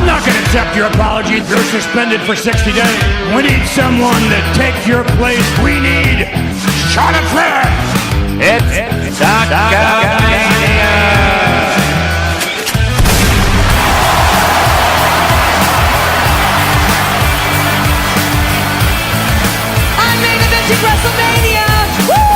I'm not going to accept your apology. You're suspended for 60 days. We need someone to take your place. We need Charlotte Flair. It's Talkamania. I'm main eventing Wrestlemania. Woo!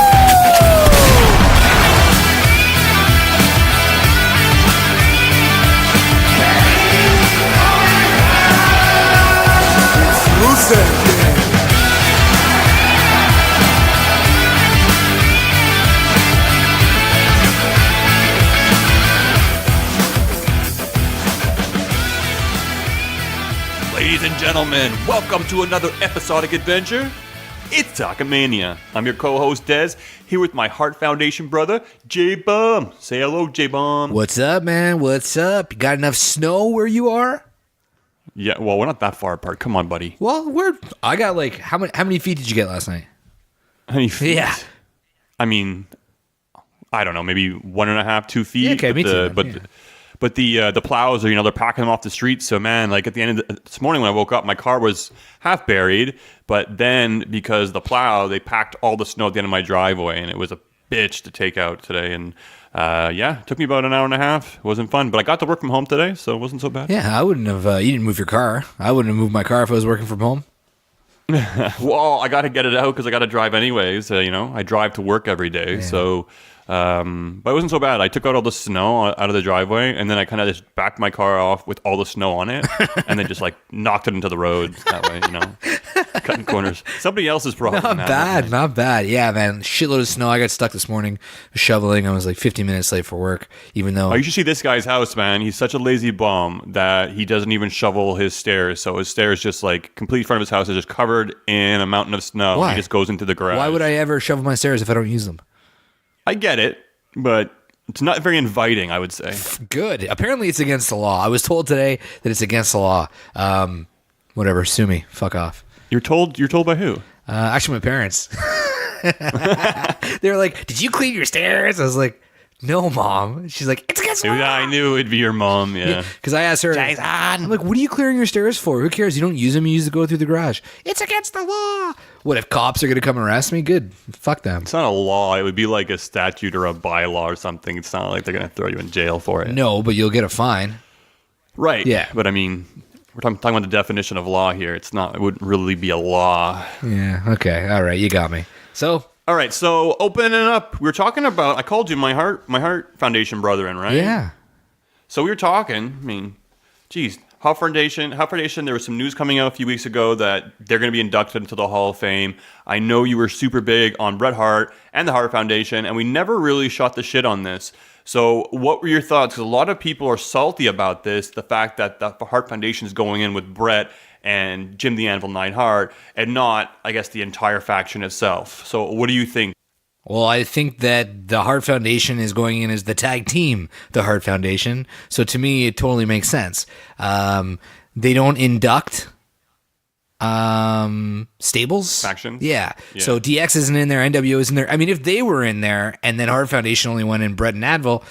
Ladies and gentlemen, welcome to another episodic adventure. It's Talkamania. I'm your co-host Dez, here with my Heart Foundation brother, J-Bum. Say hello, J-Bum. What's up, man? What's up? You got enough snow where you are? Yeah, well, we're not that far apart. Come on, buddy. Well, I got like how many feet did you get last night? How many feet? Yeah. I mean, I don't know, maybe 1.5, 2 feet. Yeah, okay, me too. But the plows are, they're packing them off the street. So, man, like at the end of this morning when I woke up, my car was half buried. But then because the plow, they packed all the snow at the end of my driveway. And it was a bitch to take out today. And it took me about an hour and a half. It wasn't fun. But I got to work from home today, so it wasn't so bad. Yeah, I wouldn't have. You didn't move your car. I wouldn't have moved my car if I was working from home. Well, I got to get it out because I got to drive anyways. I drive to work every day. Yeah. So... but it wasn't so bad. I took out all the snow out of the driveway, and then I kind of just backed my car off with all the snow on it, and then just knocked it into the road that way, cutting corners. Somebody else's problem. Not bad. Yeah, man, shitload of snow. I got stuck this morning shoveling. I was like 15 minutes late for work, even though. You should see this guy's house, man. He's such a lazy bum that he doesn't even shovel his stairs. So his stairs just complete front of his house is just covered in a mountain of snow. Why? He just goes into the garage. Why would I ever shovel my stairs if I don't use them? I get it, but it's not very inviting, I would say. Good. Apparently it's against the law. I was told today that it's against the law. Whatever, sue me. Fuck off. You're told by who? Actually, my parents. They were like, "Did you clean your stairs?" I was like, "No, Mom." She's like, "It's against the law." I knew it'd be your mom, yeah. Because I asked her, Jason. I'm like, "What are you clearing your stairs for? Who cares? You don't use them. You use to go through the garage. It's against the law." What if cops are going to come and arrest me? Good. Fuck them. It's not a law. It would be like a statute or a bylaw or something. It's not like they're going to throw you in jail for it. No, but you'll get a fine. Right. Yeah. But I mean, we're talking about the definition of law here. It wouldn't really be a law. Yeah. Okay. All right. You got me. So. All right. So opening up, we were talking about, I called you my Heart Foundation brethren, right? Yeah. So we were talking, I mean, geez, Heart Foundation, there was some news coming out a few weeks ago that they're going to be inducted into the Hall of Fame. I know you were super big on Bret Hart and the Heart Foundation, and we never really shot the shit on this. So what were your thoughts? Because a lot of people are salty about this, the fact that the Heart Foundation is going in with Bret and Jim the Anvil Neidhart, and not, I guess, the entire faction itself. So what do you think? Well, I think that the Heart Foundation is going in as the tag team, the Heart Foundation. So to me, it totally makes sense. They don't induct stables. Factions? Yeah. So DX isn't in there, NWO isn't there. I mean, if they were in there and then Heart Foundation only went in Bret and Anvil,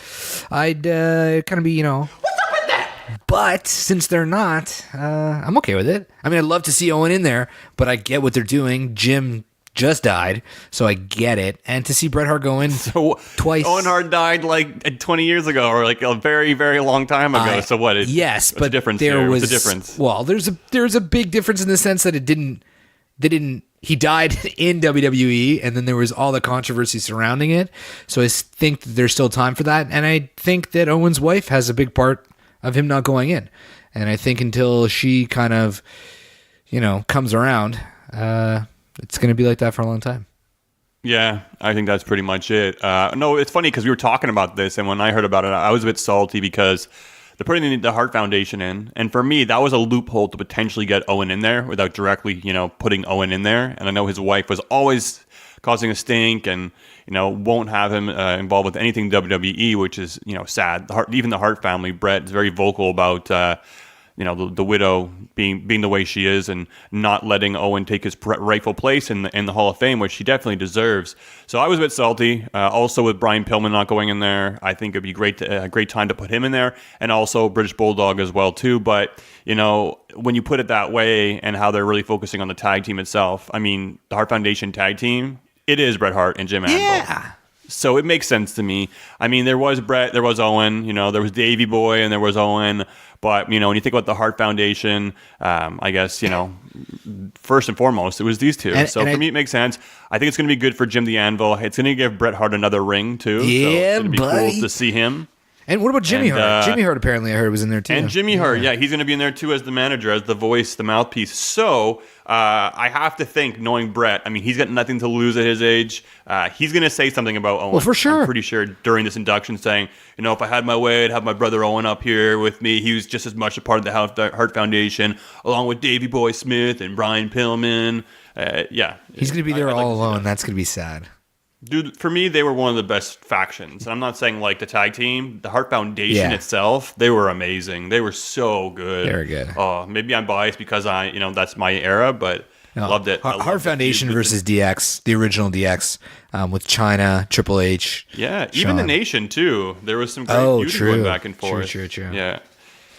I'd kind of be, what's up with that? But since they're not, I'm okay with it. I mean, I'd love to see Owen in there, but I get what they're doing. Jim just died, so I get it. And to see Bret Hart go in twice. Owen Hart died 20 years ago, or a very, very long time ago. So what? Yes, but the difference there was a difference. Well, there's a big difference in the sense that he died in WWE, and then there was all the controversy surrounding it. So I think that there's still time for that, and I think that Owen's wife has a big part of him not going in. And I think until she kind of, comes around, it's going to be like that for a long time. Yeah, I think that's pretty much it. No, it's funny because we were talking about this, and when I heard about it, I was a bit salty because they're putting the Heart Foundation in, and for me, that was a loophole to potentially get Owen in there without directly, putting Owen in there. And I know his wife was always causing a stink, and won't have him involved with anything WWE, which is sad. Even the Hart family, Bret is very vocal about the widow being the way she is and not letting Owen take his rightful place in the Hall of Fame, which he definitely deserves. So I was a bit salty. Also with Brian Pillman not going in there, I think it'd be a great time to put him in there, and also British Bulldog as well too. But when you put it that way and how they're really focusing on the tag team itself, I mean, the Hart Foundation tag team, it is Bret Hart and Jim Anvil. Yeah. So it makes sense to me. I mean, there was Bret, there was Owen, there was Davey Boy, and there was Owen. But, when you think about the Hart Foundation, I guess, first and foremost, it was these two. So for me, it makes sense. I think it's going to be good for Jim the Anvil. It's going to give Bret Hart another ring, too. Yeah, so it's going to be buddy. cool to see him. And what about Jimmy Hart? Jimmy Hart, apparently, I heard, was in there, too. And Jimmy Hart, yeah, he's going to be in there, too, as the manager, as the voice, the mouthpiece. So I have to think, knowing Bret, I mean, he's got nothing to lose at his age. He's going to say something about Owen. Well, for sure. I'm pretty sure during this induction saying, if I had my way, I'd have my brother Owen up here with me. He was just as much a part of the Hart Foundation, along with Davey Boy Smith and Brian Pillman. Yeah. He's going to be there all alone. That's going to be sad. Dude, for me, they were one of the best factions. And I'm not saying like the tag team, the Hart Foundation itself, they were amazing. They were so good. They were good. Oh, maybe I'm biased because that's my era, but loved it. Hart Foundation versus DX, the original DX, with China, Triple H. Yeah, Shawn. even the Nation too. There was some great feud going back and forth. True. Yeah.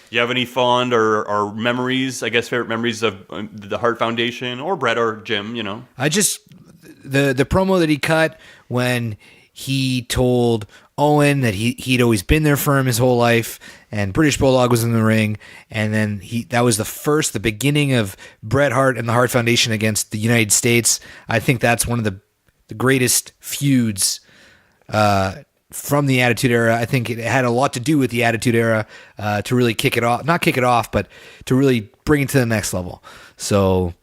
You have any fond or memories, I guess, favorite memories of the Hart Foundation or Bret or Jim, I just, the promo that he cut when he told Owen that he'd always been there for him his whole life, and British Bulldog was in the ring, and then that was the beginning of Bret Hart and the Hart Foundation against the United States. I think that's one of the greatest feuds from the Attitude Era. I think it had a lot to do with the Attitude Era to really not kick it off, but to really bring it to the next level. So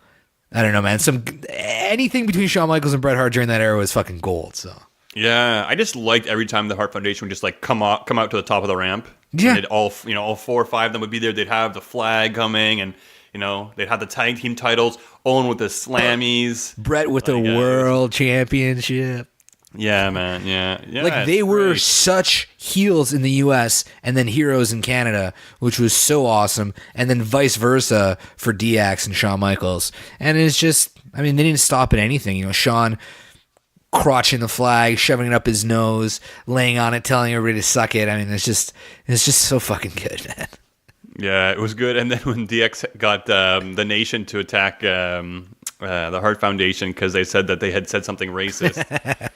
I don't know, man. Anything between Shawn Michaels and Bret Hart during that era was fucking gold. So yeah, I just liked every time the Hart Foundation would just like come out to the top of the ramp. Yeah, and all 4 or 5 of them would be there. They'd have the flag coming, and they'd have the tag team titles. Owen with the slammies, Bret with the world championship. Yeah, man. Yeah. Like they were such heels in the U.S. and then heroes in Canada, which was so awesome. And then vice versa for DX and Shawn Michaels. And it's just, I mean, they didn't stop at anything. Shawn crotching the flag, shoving it up his nose, laying on it, telling everybody to suck it. I mean, it's just so fucking good, man. Yeah, it was good. And then when DX got the Nation to attack the Hart Foundation because they said that they had said something racist.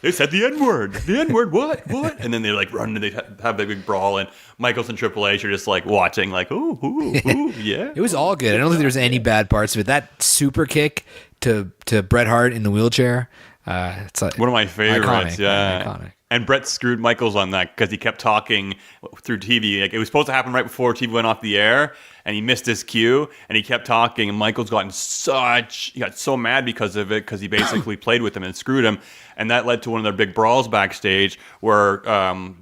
They said the N-word. The N-word, what? And then they like run and they have a big brawl, and Michaels and Triple H are just like watching like, ooh, yeah. It was all good. I don't think there was any bad parts of it. That super kick to Bret Hart in the wheelchair, it's like one of my favorites. Iconic, yeah. Iconic. And Bret screwed Michaels on that because he kept talking through TV. Like, it was supposed to happen right before TV went off the air, and he missed his cue, and he kept talking, and Michaels got so mad because of it, because he basically played with him and screwed him, and that led to one of their big brawls backstage where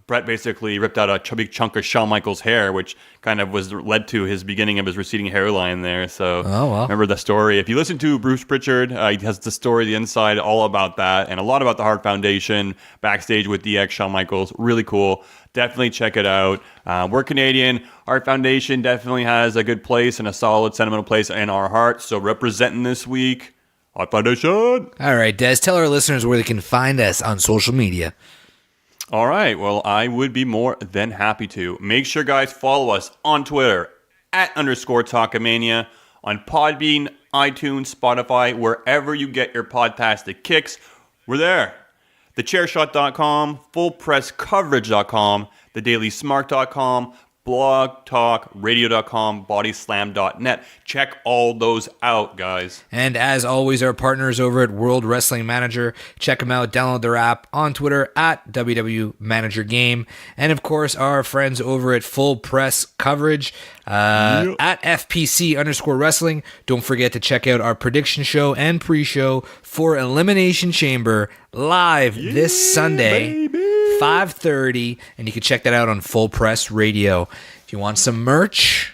Bret basically ripped out a big chunk of Shawn Michaels' hair, which kind of led to his beginning of his receding hairline there. So remember the story. If you listen to Bruce Pritchard, he has the story, the inside, all about that, and a lot about the Hart Foundation backstage with DX, Shawn Michaels. Really cool. Definitely check it out. We're Canadian. Hart Foundation definitely has a good place and a solid sentimental place in our hearts. So representing this week, Hart Foundation. All right, Des, tell our listeners where they can find us on social media. All right. Well, I would be more than happy to. Make sure, guys, follow us on Twitter @_Talkamania, on Podbean, iTunes, Spotify, wherever you get your podcastic kicks. We're there. TheChairShot.com, FullPressCoverage.com, TheDailySmart.com, BlogTalkRadio.com, BodySlam.net. Check all those out, guys. And as always, our partners over at World Wrestling Manager. Check them out. Download their app on Twitter @WWManagerGame. And of course, our friends over at Full Press Coverage @FPC_Wrestling. Don't forget to check out our prediction show and pre-show for Elimination Chamber live this Sunday. Baby. 5:30, and you can check that out on Full Press Radio. If you want some merch,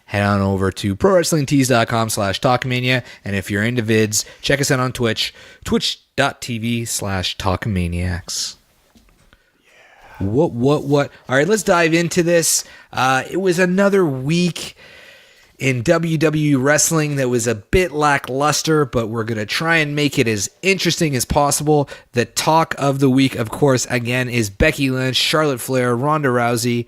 head on over to ProWrestlingTees.com/Talkamania, and if you're into vids, check us out on Twitch, twitch.tv/Talkamaniacs. What? All right, let's dive into this. It was another week, in WWE wrestling that was a bit lackluster, but we're going to try and make it as interesting as possible. The talk of the week, of course, again, is Becky Lynch, Charlotte Flair, Ronda Rousey.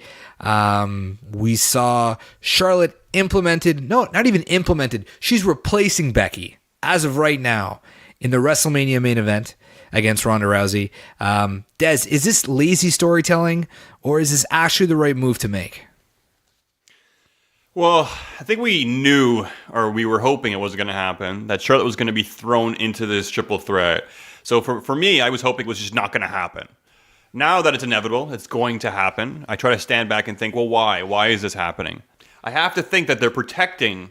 We saw Charlotte not even implemented. She's replacing Becky as of right now in the WrestleMania main event against Ronda Rousey. Des, is this lazy storytelling or is this actually the right move to make? Well, I think we knew, or we were hoping it wasn't going to happen, that Charlotte was going to be thrown into this triple threat. So for me, I was hoping it was just not going to happen. Now that it's inevitable, it's going to happen, I try to stand back and think, well, why? Why is this happening? I have to think that they're protecting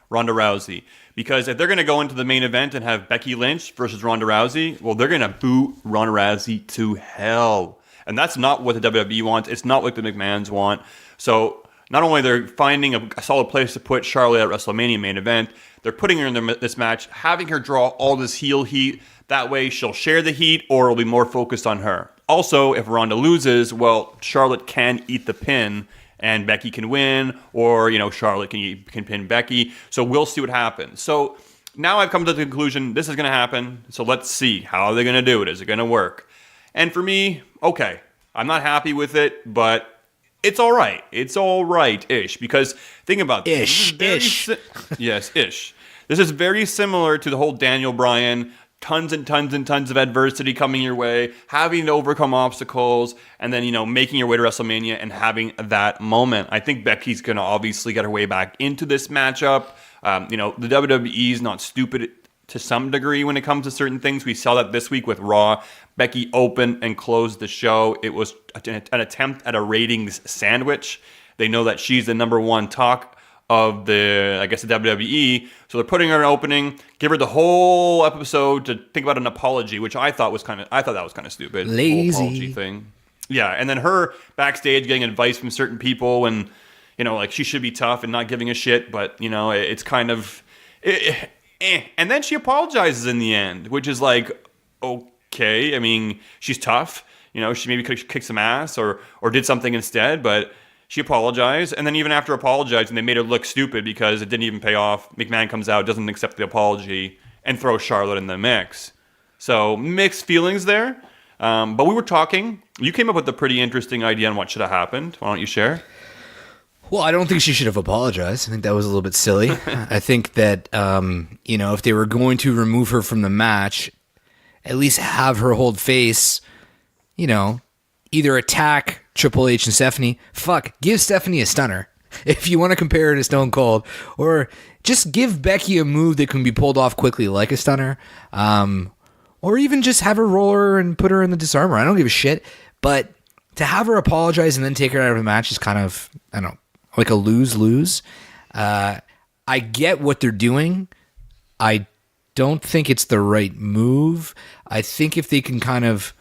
Ronda Rousey. Because if they're going to go into the main event and have Becky Lynch versus Ronda Rousey, well, they're going to boot Ronda Rousey to hell. And that's not what the WWE wants. It's not what the McMahons want. So not only they're finding a solid place to put Charlotte at WrestleMania main event, they're putting her in this match, having her draw all this heel heat. That way she'll share the heat or it'll be more focused on her. Also, if Ronda loses, well, Charlotte can eat the pin and Becky can win, or, Charlotte can pin Becky. So we'll see what happens. So now I've come to the conclusion, this is going to happen. So let's see. How are they going to do it? Is it going to work? And for me, okay, I'm not happy with it, but it's all right. It's all right-ish. Because think about this. Ish. Yes, ish. This is very similar to the whole Daniel Bryan, tons and tons and tons of adversity coming your way, having to overcome obstacles, and then, making your way to WrestleMania and having that moment. I think Becky's going to obviously get her way back into this matchup. The WWE is not stupid to some degree when it comes to certain things. We saw that this week with Raw. Becky opened and closed the show. It was an attempt at a ratings sandwich. They know that she's the number one talk of the WWE. So they're putting her in opening, give her the whole episode to think about an apology, which I thought that was kind of stupid. Lazy. The whole apology thing. Yeah, and then her backstage getting advice from certain people and, she should be tough and not giving a shit, but, it's kind of... And then she apologizes in the end, which is like, okay, I mean, she's tough. She maybe could kick some ass or did something instead, but she apologized. And then even after apologizing, they made her look stupid because it didn't even pay off. McMahon comes out, doesn't accept the apology, and throws Charlotte in the mix. So mixed feelings there. But we were talking. You came up with a pretty interesting idea on what should have happened. Why don't you share? Well, I don't think she should have apologized. I think that was a little bit silly. I think that, if they were going to remove her from the match, at least have her hold face, either attack Triple H and Stephanie. Give Stephanie a stunner. If you want to compare her to Stone Cold. Or just give Becky a move that can be pulled off quickly like a stunner. Or even just have her roll her and put her in the disarmer. I don't give a shit. But to have her apologize and then take her out of the match is kind of, I don't know, like a lose-lose. I get what they're doing. I don't think it's the right move. I think if they can kind of...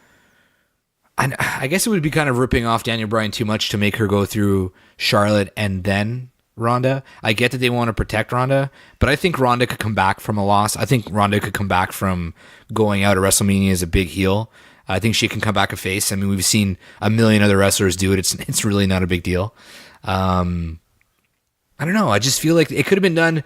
I guess it would be kind of ripping off Daniel Bryan too much to make her go through Charlotte and then Ronda. I get that they want to protect Ronda, but I think Ronda could come back from a loss. I think Ronda could come back from going out at WrestleMania as a big heel. I think she can come back a face. I mean, we've seen a million other wrestlers do it. It's really not a big deal. I don't know. I just feel like it could have been done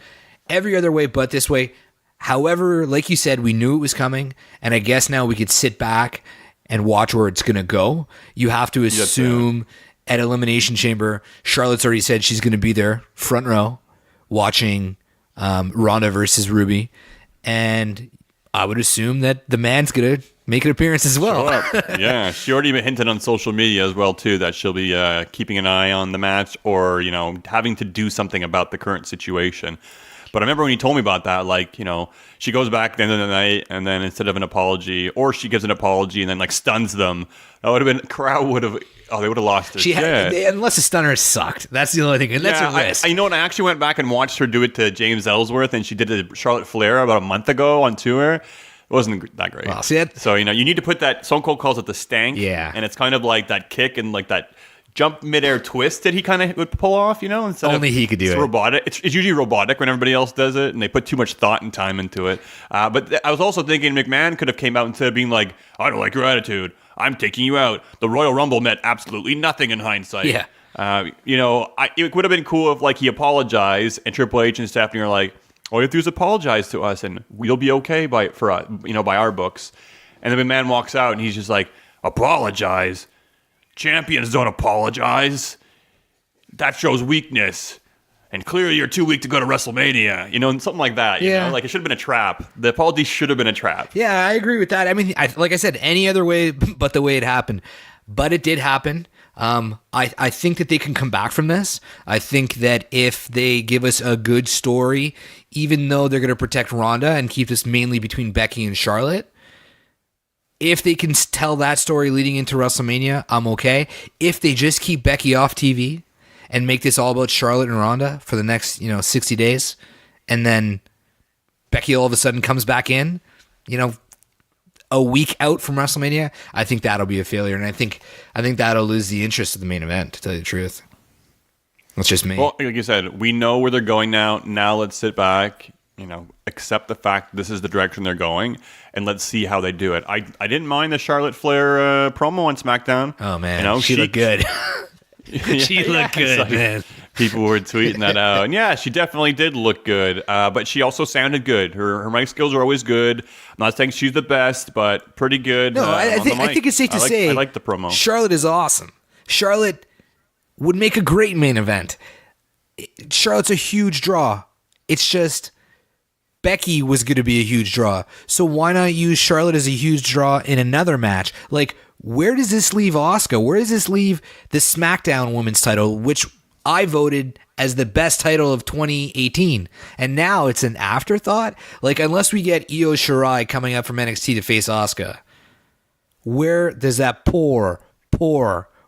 every other way but this way. However, like you said, we knew it was coming, and I guess now we could sit back and watch where it's going to go. You have to assume at Elimination Chamber, Charlotte's already said she's going to be there, front row, watching Ronda versus Ruby. And I would assume that the man's going to make an appearance as well. Yeah, she already hinted on social media as well, too, that she'll be keeping an eye on the match or, having to do something about the current situation. But I remember when you told me about that, she goes back at the end of the night and then instead of an apology, or she gives an apology and then stuns them, that would have been, crowd would have, they would have lost their shit. Unless the stunner sucked. That's the only thing. And that's a risk. I actually went back and watched her do it to James Ellsworth, and she did it to Charlotte Flair about a month ago on tour. It wasn't that great. Well, see that? So, you need to put that, Stone Cold calls it the stank. Yeah. And it's kind of like that kick and like that jump midair twist that he kind of would pull off, instead only he could do it. Robotic. It's usually robotic when everybody else does it, and they put too much thought and time into it. But I was also thinking McMahon could have came out instead of being like, I don't like your attitude, I'm taking you out. The Royal Rumble meant absolutely nothing in hindsight. Yeah. It would have been cool if like he apologized and Triple H and Stephanie are like, all you have to do is apologize to us and we'll be okay by our books. And then the man walks out and he's just like, apologize? Champions don't apologize. That shows weakness. And clearly you're too weak to go to WrestleMania. And something like that. Like it should have been a trap. The apology should have been a trap. Yeah, I agree with that. I mean, like I said, any other way but the way it happened. But it did happen. I think that they can come back from this. I think that if they give us a good story, even though they're going to protect Ronda and keep this mainly between Becky and Charlotte, if they can tell that story leading into WrestleMania, I'm okay. If they just keep Becky off TV and make this all about Charlotte and Ronda for the next, 60 days, and then Becky all of a sudden comes back in, a week out from WrestleMania, I think that'll be a failure, and I think that'll lose the interest of the main event, to tell you the truth. That's just me. Well, like you said, we know where they're going now. Now let's sit back, accept the fact this is the direction they're going, and let's see how they do it. I didn't mind the Charlotte Flair promo on SmackDown. Oh, man. She looked good. She looked good, man. People were tweeting that out. And yeah, she definitely did look good. But she also sounded good. Her mic skills are always good. I'm not saying she's the best, but pretty good. No, I think it's safe to say I like the promo. Charlotte is awesome. Charlotte would make a great main event. Charlotte's a huge draw. It's just Becky was going to be a huge draw. So why not use Charlotte as a huge draw in another match? Like, where does this leave Asuka? Where does this leave the SmackDown Women's title, which I voted as the best title of 2018? And now it's an afterthought? Like, unless we get Io Shirai coming up from NXT to face Asuka, where does that poor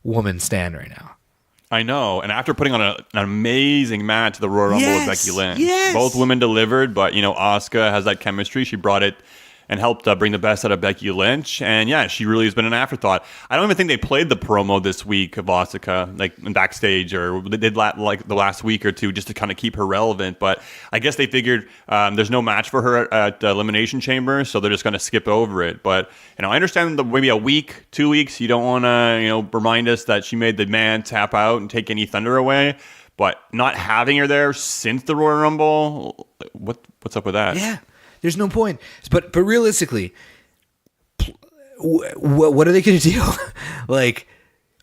woman stand right now? I know. And after putting on an amazing match at the Royal Rumble with Becky Lynch, both women delivered, but, Asuka has that chemistry. She brought it and helped bring the best out of Becky Lynch. And yeah, she really has been an afterthought. I don't even think they played the promo this week of Asuka, like backstage, or they did like the last week or two just to kind of keep her relevant. But I guess they figured there's no match for her at Elimination Chamber, so they're just going to skip over it. But, I understand that maybe a week, 2 weeks, you don't want to, remind us that she made the man tap out and take any thunder away. But not having her there since the Royal Rumble, what's up with that? Yeah. There's no point. But realistically, what are they going to do? Like,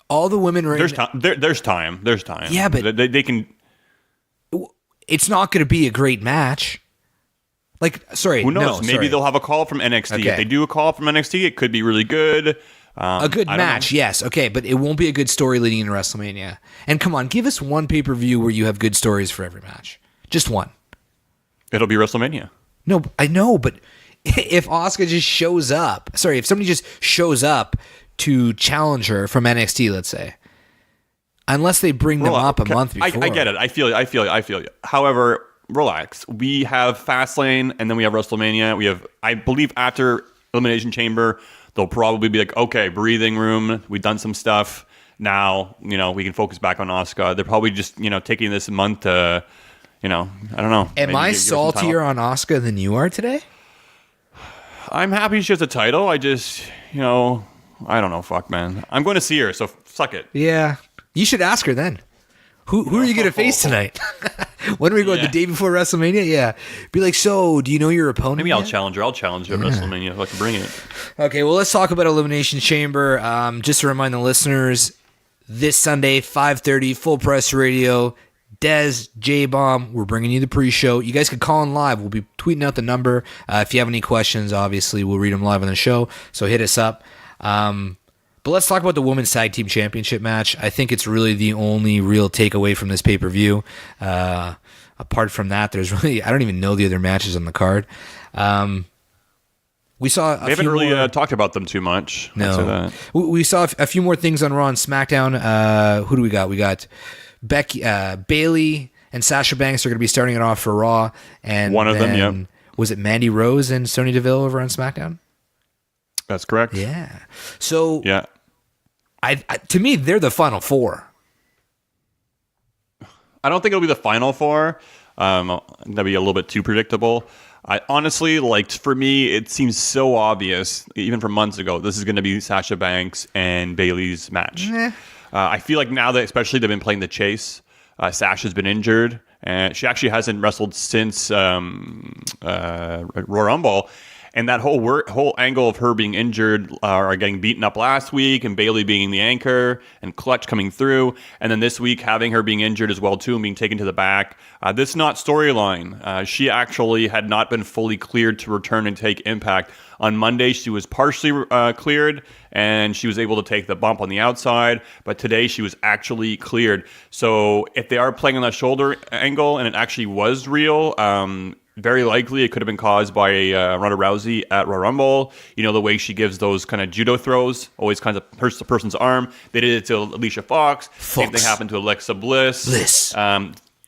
all the women right now... There's time. There's time. Yeah, but... They can... It's not going to be a great match. Like, sorry. Who knows? No, Maybe they'll have a call from NXT. Okay. If they do a call from NXT, it could be really good. A good match, yes. Okay, but it won't be a good story leading into WrestleMania. And come on, give us one pay-per-view where you have good stories for every match. Just one. It'll be WrestleMania. No, I know, but if Asuka just shows up, if somebody just shows up to challenge her from NXT, let's say, unless they bring them up a month before. I get it. I feel you. However, relax. We have Fastlane, and then we have WrestleMania. We have, I believe, after Elimination Chamber, they'll probably be like, okay, breathing room. We've done some stuff. Now, we can focus back on Asuka. They're probably just, taking this month to... I don't know. Am I saltier on Asuka than you are today? I'm happy she has a title. I just, I don't know. Fuck, man. I'm going to see her, so suck it. Yeah. You should ask her then. Who are you going to face tonight? When are we going? The day before WrestleMania? Yeah. Be like, so, do you know your opponent? Maybe I'll challenge her. I'll challenge her at WrestleMania if I can bring it. Okay, well, let's talk about Elimination Chamber. Just to remind the listeners, this Sunday, 5:30, Full Press Radio. Dez, J-Bomb, we're bringing you the pre-show. You guys can call in live. We'll be tweeting out the number. If you have any questions, obviously, we'll read them live on the show. So hit us up. But let's talk about the Women's Tag Team Championship match. I think it's really the only real takeaway from this pay-per-view. Apart from that, there's really... I don't even know the other matches on the card. We saw they haven't really talked about them too much. No. We saw a few more things on Raw and SmackDown. Who do we got? We got... Becky, Bayley and Sasha Banks are going to be starting it off for Raw, and one of them, yeah. Was it Mandy Rose and Sonya Deville over on SmackDown? That's correct. Yeah. So, yeah, to me, they're the final four. I don't think it'll be the final four. That'd be a little bit too predictable. I honestly, for me, it seems so obvious, even from months ago, this is going to be Sasha Banks and Bayley's match. I feel like now that especially they've been playing the chase, Sasha's been injured, and she actually hasn't wrestled since Royal Rumble. And that whole angle of her being injured or getting beaten up last week, and Bayley being the anchor, and Clutch coming through, and then this week having her being injured as well too, and being taken to the back. This is not storyline. She actually had not been fully cleared to return and take Impact. On Monday, she was partially cleared, and she was able to take the bump on the outside. But today, she was actually cleared. So if they are playing on that shoulder angle, and it actually was real, very likely it could have been caused by Ronda Rousey at Royal Rumble. You know, the way she gives those kind of judo throws, always kind of hurts the person's arm. They did it to Alicia Fox. Same thing happened to Alexa Bliss.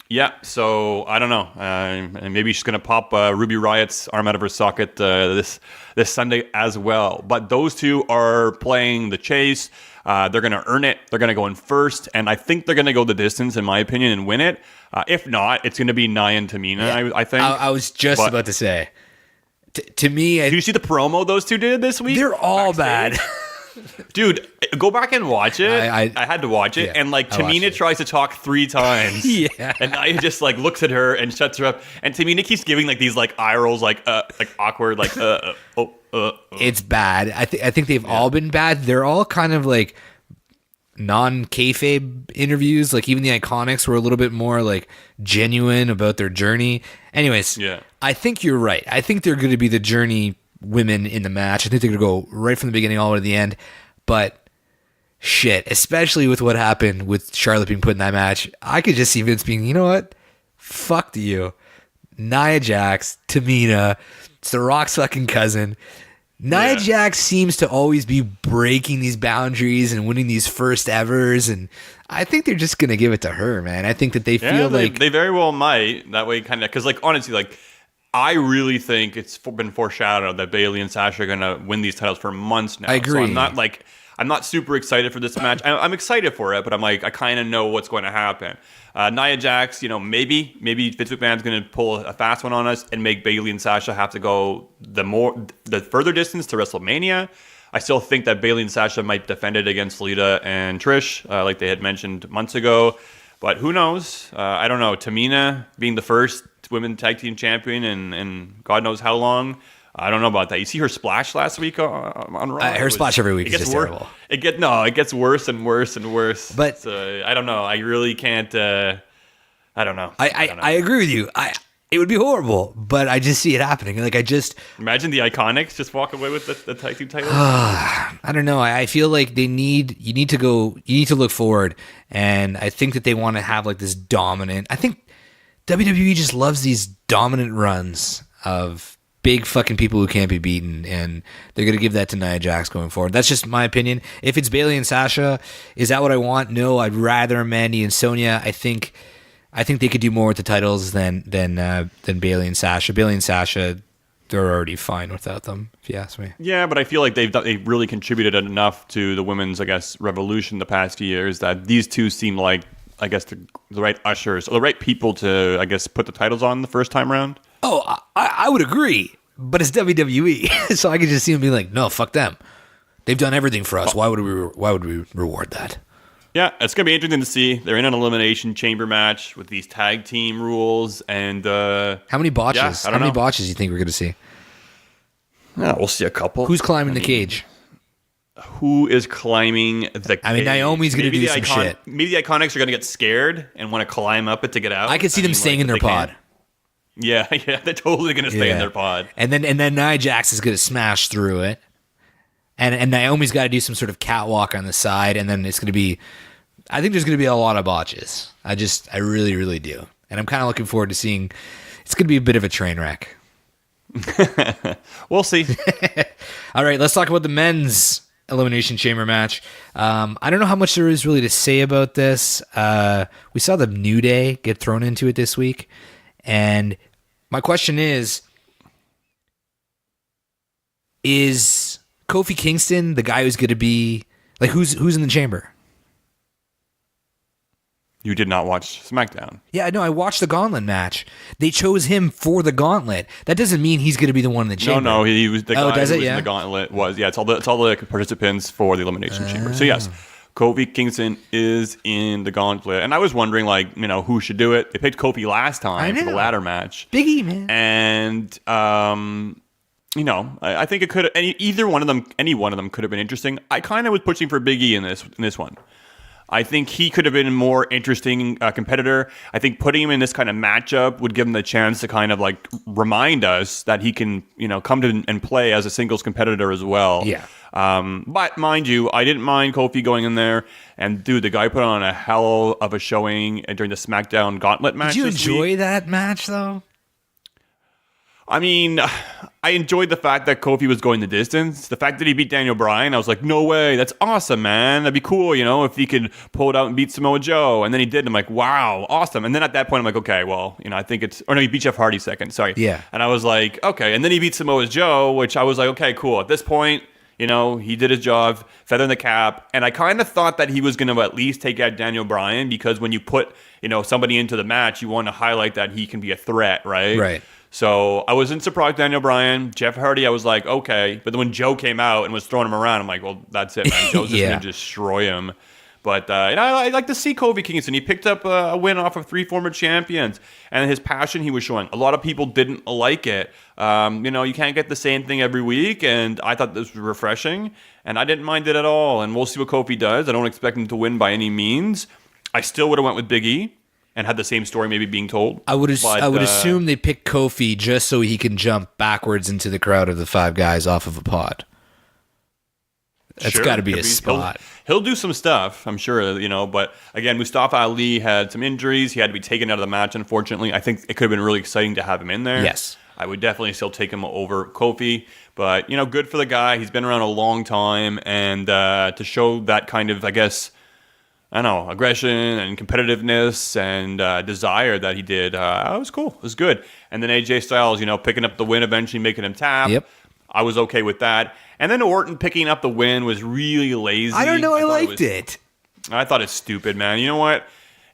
Yeah, so I don't know. And maybe she's going to pop Ruby Riot's arm out of her socket this Sunday as well. But those two are playing the chase. They're going to earn it. They're going to go in first. And I think they're going to go the distance, in my opinion, and win it. If not, it's going to be Nia and Tamina, yeah, I think. I was just about to say. To me... Did you see the promo those two did this week? They're all bad. Dude, go back and watch it. I had to watch it. Yeah, and like Tamina tries to talk 3 times. Yeah. And Nia just like looks at her and shuts her up. And Tamina keeps giving like these like eye rolls, like awkward, like It's bad. I think they've all been bad. They're all kind of like non-kayfabe interviews. Like even the Iconics were a little bit more like genuine about their journey. Anyways, I think you're right. I think they're going to be the journey women in the match. I think they're going to go right from the beginning all the way to the end. But shit, especially with what happened with Charlotte being put in that match, I could just see Vince being, you know what? Fuck you. Nia Jax, Tamina, it's The Rock's fucking cousin. Nia Jax seems to always be breaking these boundaries and winning these first evers, and I think they're just going to give it to her, man. I think that they feel like... They very well might, that way kind of... Because like honestly, like I really think it's been foreshadowed that Bayley and Sasha are going to win these titles for months now. I agree. So I'm not super excited for this match. I'm excited for it, but I'm like, I kind of know what's going to happen. Nia Jax, you know, maybe Vince McMahon's going to pull a fast one on us and make Bayley and Sasha have to go the further distance to WrestleMania. I still think that Bayley and Sasha might defend it against Lita and Trish, like they had mentioned months ago. But who knows? I don't know. Tamina being the first women tag team champion and God knows how long. I don't know about that. You see her splash last week on Raw? Her splash every week is just terrible. It gets worse and worse and worse. But I don't know. I really can't. I don't know. I agree with you. It would be horrible, but I just see it happening. Like imagine the Iconics just walk away with the tag team titles. I don't know. I feel like you need to look forward, and I think that they want to have like this dominant. I think WWE just loves these dominant runs of big fucking people who can't be beaten, and they're going to give that to Nia Jax going forward. That's just my opinion. If it's Bayley and Sasha, is that what I want? No, I'd rather Mandy and Sonya. I think they could do more with the titles than Bayley and Sasha. Bayley and Sasha, they're already fine without them, if you ask me. Yeah, but I feel like they've really contributed enough to the women's, I guess, revolution the past few years that these two seem like, I guess, the right ushers, or the right people to, I guess, put the titles on the first time around. Oh, I would agree, but it's WWE, so I could just see them being like, no, fuck them. They've done everything for us. Why would we reward that? Yeah, it's going to be interesting to see. They're in an elimination chamber match with these tag team rules, and how many botches? How many botches do you think we're going to see? Yeah, we'll see a couple. Who's climbing the cage? Who is climbing the cage? I mean, Naomi's going to do some shit. Maybe the Iconics are going to get scared and want to climb up it to get out. I could see them staying in their pod. Yeah, they're totally going to stay in their pod. And then Nia Jax is going to smash through it. And Naomi's got to do some sort of catwalk on the side, and then it's going to be, I think there's going to be a lot of botches. I really, really do. And I'm kind of looking forward to seeing, it's going to be a bit of a train wreck. We'll see. All right, let's talk about the men's Elimination Chamber match. I don't know how much there is really to say about this. We saw the New Day get thrown into it this week. And my question is Kofi Kingston the guy who's going to be like who's in the chamber? You did not watch Smackdown. Yeah, no, I watched the Gauntlet match. They chose him for the Gauntlet. That doesn't mean he's going to be the one in the chamber. No, he was the guy does who it? was Yeah? in the Gauntlet. It's all the participants for the Elimination Chamber. So yes, Kofi Kingston is in the gauntlet. And I was wondering, like, who should do it. They picked Kofi last time for the ladder match. Big E, man. And, I think it could any one of them could have been interesting. I kind of was pushing for Big E in this one. I think he could have been a more interesting competitor. I think putting him in this kind of matchup would give him the chance to kind of like remind us that he can, come to and play as a singles competitor as well. Yeah. But mind you, I didn't mind Kofi going in there. And dude, the guy put on a hell of a showing during the SmackDown Gauntlet match. Did you enjoy that match though? I mean, I enjoyed the fact that Kofi was going the distance. The fact that he beat Daniel Bryan, I was like, no way, that's awesome, man. That'd be cool, if he could pull it out and beat Samoa Joe. And then he did, and I'm like, wow, awesome. And then at that point, I'm like, okay, well, I think he beat Jeff Hardy second, sorry. Yeah. And I was like, okay. And then he beat Samoa Joe, which I was like, okay, cool. At this point, he did his job, feather in the cap. And I kind of thought that he was going to at least take out Daniel Bryan because when you put, somebody into the match, you want to highlight that he can be a threat, right? Right. So I wasn't surprised Daniel Bryan. Jeff Hardy, I was like, okay. But then when Joe came out and was throwing him around, I'm like, well, that's it, man. Joe's just going to destroy him. But I like to see Kofi Kingston. He picked up a win off of 3 former champions. And his passion he was showing. A lot of people didn't like it. You can't get the same thing every week. And I thought this was refreshing. And I didn't mind it at all. And we'll see what Kofi does. I don't expect him to win by any means. I still would have went with Big E. And had the same story maybe being told. I would assume they picked Kofi just so he can jump backwards into the crowd of the 5 guys off of a pod. That's got to be a spot. He'll do some stuff, I'm sure, But again, Mustafa Ali had some injuries. He had to be taken out of the match, unfortunately. I think it could have been really exciting to have him in there. Yes. I would definitely still take him over Kofi. But, good for the guy. He's been around a long time. And to show that kind of, I guess, aggression and competitiveness and desire that he did. It was cool. It was good. And then AJ Styles, picking up the win, eventually making him tap. Yep. I was okay with that. And then Orton picking up the win was really lazy. I don't know. I liked it. I thought it's stupid, man. You know what?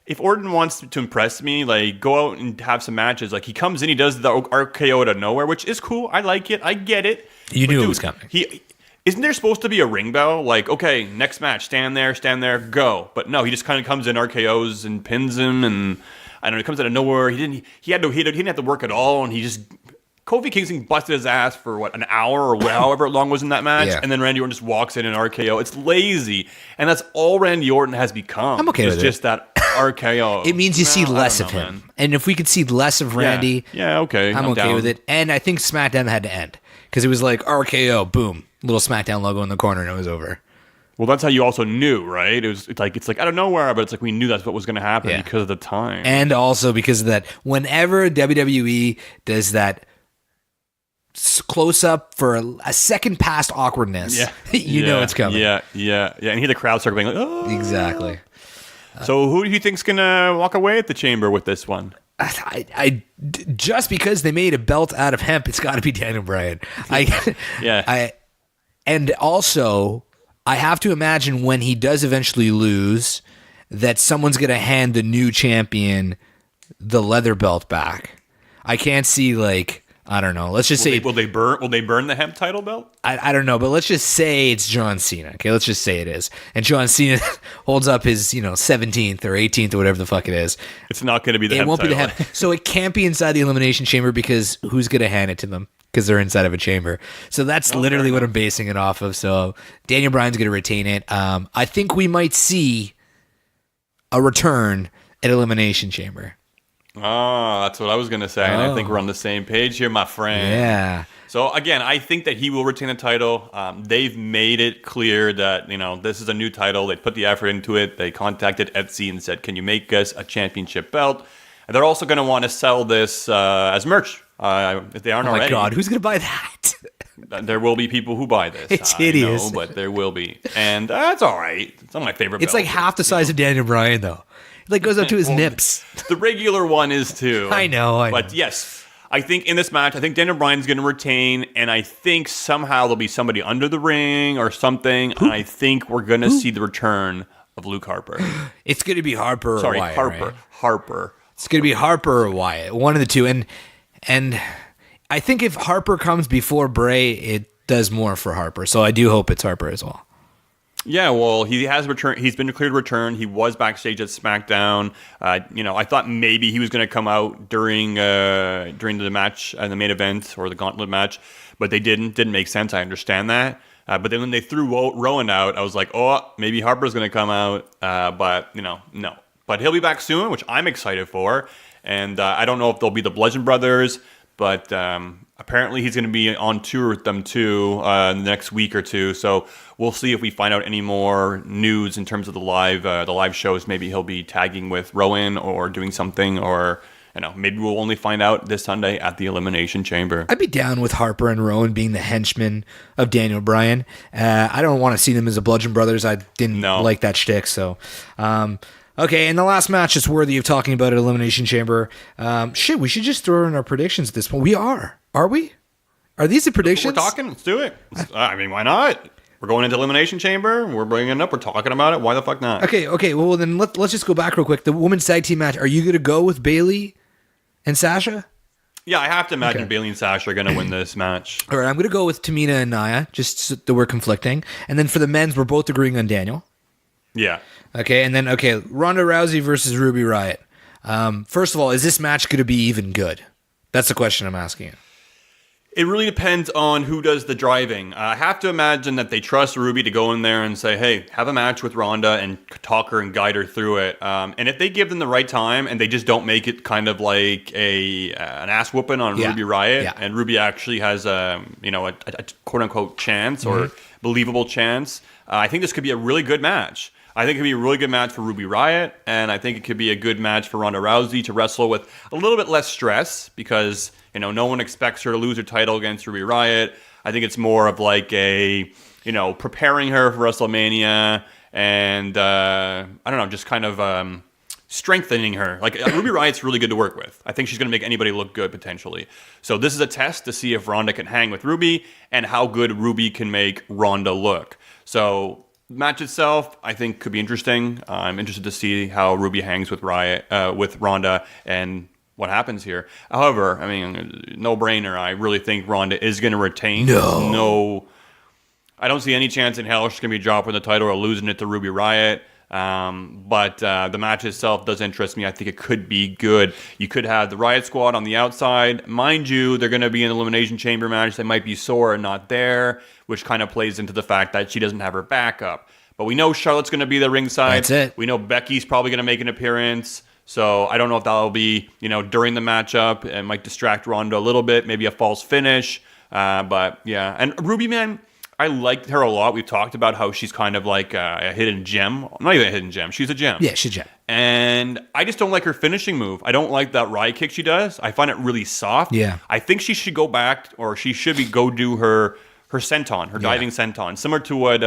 If Orton wants to impress me, like, go out and have some matches. Like, he comes in, he does the RKO out of nowhere, which is cool. I like it. I get it. You knew it was coming. Isn't there supposed to be a ring bell? Like, okay, next match, stand there, go. But no, he just kind of comes in, RKOs and pins him, and I don't know, he comes out of nowhere. He didn't have to work at all, and Kofi Kingston busted his ass for an hour or however long was in that match, and then Randy Orton just walks in and RKO. It's lazy, and that's all Randy Orton has become. I'm okay with it. It's just that RKO. It means you see less of him, man. and if we could see less of Randy, okay, I'm okay down with it. And I think SmackDown had to end because it was like RKO, boom. Little SmackDown logo in the corner, and it was over. Well, that's how you also knew, right? It's like out of nowhere, but it's like we knew that's what was going to happen because of the time, and also because of that. Whenever WWE does that close up for a second past awkwardness, you know it's coming. Yeah, and hear the crowd start going like, oh, exactly. So who do you think's going to walk away at the Chamber with this one? I just because they made a belt out of hemp, it's got to be Daniel Bryan. And also, I have to imagine when he does eventually lose, that someone's going to hand the new champion the leather belt back. I can't see, like, I don't know. Let's just say... Will they burn the hemp title belt? I don't know, but let's just say it's John Cena. Okay, let's just say it is. And John Cena holds up his, 17th or 18th or whatever the fuck it is. It's not going to be the hemp title. It won't be the hemp. So it can't be inside the Elimination Chamber because who's going to hand it to them? Because they're inside of a chamber. So that's literally what I'm basing it off of. So Daniel Bryan's going to retain it. I think we might see a return at Elimination Chamber. Oh, that's what I was going to say. And I think we're on the same page here, my friend. Yeah. So, again, I think that he will retain the title. They've made it clear that, this is a new title. They put the effort into it. They contacted Etsy and said, can you make us a championship belt? And they're also going to want to sell this as merch. If they aren't already. Oh my God, who's going to buy that? There will be people who buy this. It's hideous. Know, but there will be. And that's all right. It's not my favorite It's belt. like half the size of Daniel Bryan, though. It like goes up to his nips. The regular one is too. I know. But yes, I think in this match, I think Daniel Bryan's going to retain. And I think somehow there'll be somebody under the ring or something. And I think we're going to see the return of Luke Harper. It's going to be Harper or Wyatt. Harper. Right? Harper. It's going to be Harper or Wyatt. One of the two. And I think if Harper comes before Bray, it does more for Harper. So I do hope it's Harper as well. Yeah, well, he has returned. He's been declared return. He was backstage at Smackdown. I thought maybe he was going to come out during the match and the main event or the gauntlet match, but they didn't. Didn't make sense. I understand that. But then when they threw Rowan out, I was like, oh, maybe Harper's going to come out. But no. But he'll be back soon, which I'm excited for. And I don't know if they'll be the Bludgeon Brothers, but apparently he's going to be on tour with them too the next week or two. So we'll see if we find out any more news in terms of the live shows. Maybe he'll be tagging with Rowan or doing something, or maybe we'll only find out this Sunday at the Elimination Chamber. I'd be down with Harper and Rowan being the henchmen of Daniel Bryan. I don't want to see them as the Bludgeon Brothers. I didn't like that shtick. So, okay, and the last match is worthy of talking about at Elimination Chamber. We should just throw in our predictions at this point. We are we? Are these the predictions? We're talking. Let's do it. I mean, why not? We're going into Elimination Chamber. We're bringing it up. We're talking about it. Why the fuck not? Okay. Well, then let's just go back real quick. The women's tag team match. Are you going to go with Bayley and Sasha? Yeah, I have to imagine Bayley and Sasha are going to win this match. All right, I'm going to go with Tamina and Nia, just so that we're conflicting. And then for the men's, we're both agreeing on Daniel. Yeah. Okay, and then, Ronda Rousey versus Ruby Riott. First of all, is this match going to be even good? That's the question I'm asking you. It really depends on who does the driving. I have to imagine that they trust Ruby to go in there and say, hey, have a match with Ronda and talk her and guide her through it. And if they give them the right time and they just don't make it kind of like an ass whooping on Ruby Riott, and Ruby actually has a quote-unquote chance or believable chance, I think this could be a really good match. I think it could be a really good match for Ruby Riott, and I think it could be a good match for Ronda Rousey to wrestle with a little bit less stress because, no one expects her to lose her title against Ruby Riott. I think it's more of like a, preparing her for WrestleMania and, just kind of strengthening her. Like, Ruby Riott's really good to work with. I think she's going to make anybody look good, potentially. So this is a test to see if Ronda can hang with Ruby and how good Ruby can make Ronda look. So match itself, I think, could be interesting. I'm interested to see how Ruby hangs with Ronda and what happens here. However, I mean, no brainer. I really think Ronda is going to retain. No, I don't see any chance in hell she's going to be dropping the title or losing it to Ruby Riott. But the match itself does interest me. I think it could be good. You could have the Riott Squad on the outside. Mind you, they're going to be in an Elimination Chamber match. They might be sore and not there, which kind of plays into the fact that she doesn't have her backup. But we know Charlotte's going to be the ringside. That's it. We know Becky's probably going to make an appearance. So I don't know if that'll be, during the matchup. It might distract Ronda a little bit, maybe a false finish. But yeah, and Ruby, man, I liked her a lot. We've talked about how she's kind of like a hidden gem. Not even a hidden gem. She's a gem. Yeah, she's a gem. And I just don't like her finishing move. I don't like that Riott kick she does. I find it really soft. Yeah. I think she should go back, or she should go do her senton, her diving senton, similar to what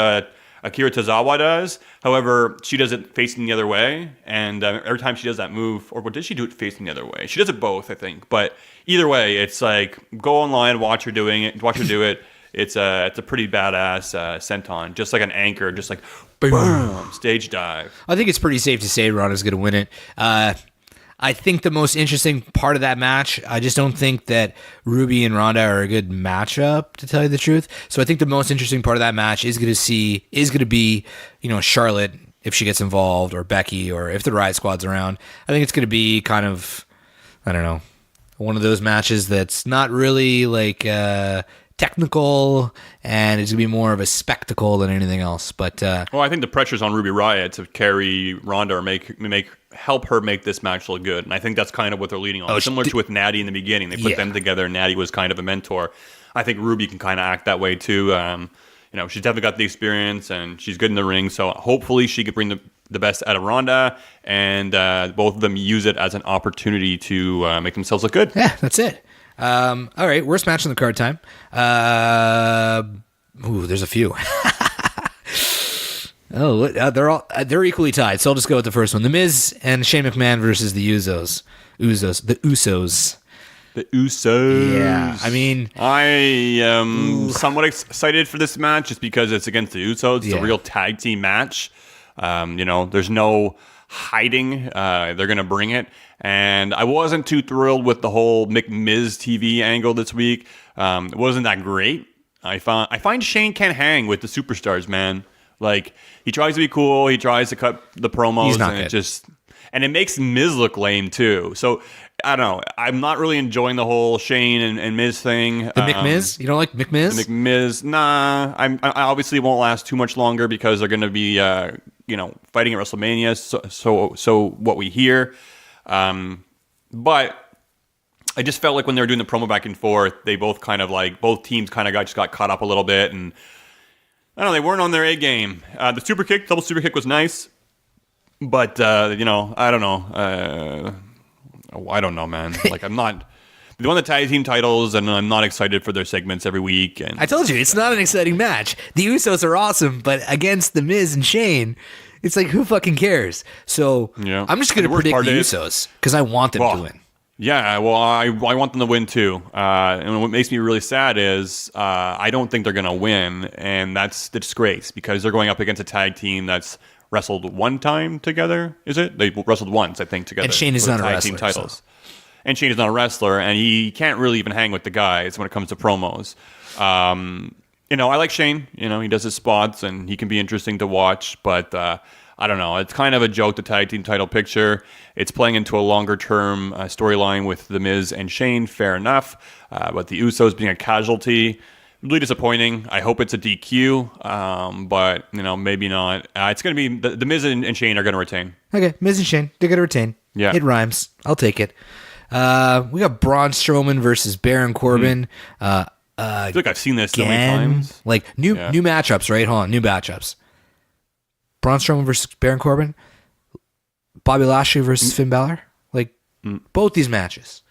Akira Tozawa does. However, she does it facing the other way, and every time she does that move, or what did she do it facing the other way? She does it both, I think. But either way, it's like go online, watch her do it. It's a pretty badass senton, just like an anchor, just like boom, stage dive. I think it's pretty safe to say Ronda's going to win it. I think the most interesting part of that match, I just don't think that Ruby and Ronda are a good matchup, to tell you the truth. So I think the most interesting part of that match is going to be, Charlotte, if she gets involved, or Becky, or if the Riott Squad's around. I think it's going to be kind of, I don't know, one of those matches that's not really like technical, and it's going to be more of a spectacle than anything else. But well, I think the pressure's on Ruby Riott to carry Ronda or help her make this match look good, and I think that's kind of what they're leading on. Similar to with Natty in the beginning, they put them together. Natty was kind of a mentor. I think Ruby can kind of act that way too. She's definitely got the experience, and she's good in the ring. So hopefully she can bring the best out of Ronda, and both of them use it as an opportunity to make themselves look good. Yeah, that's it. All right, worst match on the card time. There's a few. They're equally tied. So I'll just go with the first one: The Miz and Shane McMahon versus the Usos. The Usos. Yeah, I mean, I am somewhat excited for this match just because it's against the Usos. It's a real tag team match. There's no hiding. They're going to bring it. And I wasn't too thrilled with the whole McMiz TV angle this week. It wasn't that great. I find Shane can hang with the superstars, man. Like, he tries to be cool. He tries to cut the promos. He's not and good. And it makes Miz look lame, too. So, I don't know. I'm not really enjoying the whole Shane and Miz thing. The McMiz? You don't like McMiz? The McMiz? Nah. I obviously won't last too much longer because they're going to be, fighting at WrestleMania. So what we hear. But I just felt like when they were doing the promo back and forth, they both both teams kind of just got caught up a little bit. And I don't know, they weren't on their A game. The double super kick was nice. But, I don't know. I don't know, man. Like, I'm not... They won the tag team titles, and I'm not excited for their segments every week. And I told you, it's not an exciting match. The Usos are awesome, but against The Miz and Shane, it's like, who fucking cares? So, yeah. I'm just going to predict the Usos, because I want them to win. Yeah, well, I want them to win, too. And what makes me really sad is I don't think they're going to win, and that's the disgrace, because they're going up against a tag team that's wrestled one time together, is it? They wrestled once, I think, together. And Shane is not a tag wrestler. team titles. And Shane is not a wrestler, and he can't really even hang with the guys when it comes to promos. I like Shane. He does his spots, and he can be interesting to watch, but I don't know. It's kind of a joke, the tag team title picture. It's playing into a longer-term storyline with The Miz and Shane, fair enough. But the Usos being a casualty... really disappointing. I hope it's a DQ, but maybe not. It's going to be the Miz and Shane are going to retain. Okay, Miz and Shane, they're going to retain. Yeah, it rhymes. I'll take it. We got Braun Strowman versus Baron Corbin. I feel like I've seen this so many times. Like new matchups, right? Hold on, new matchups. Braun Strowman versus Baron Corbin. Bobby Lashley versus Finn Balor. Like both these matches.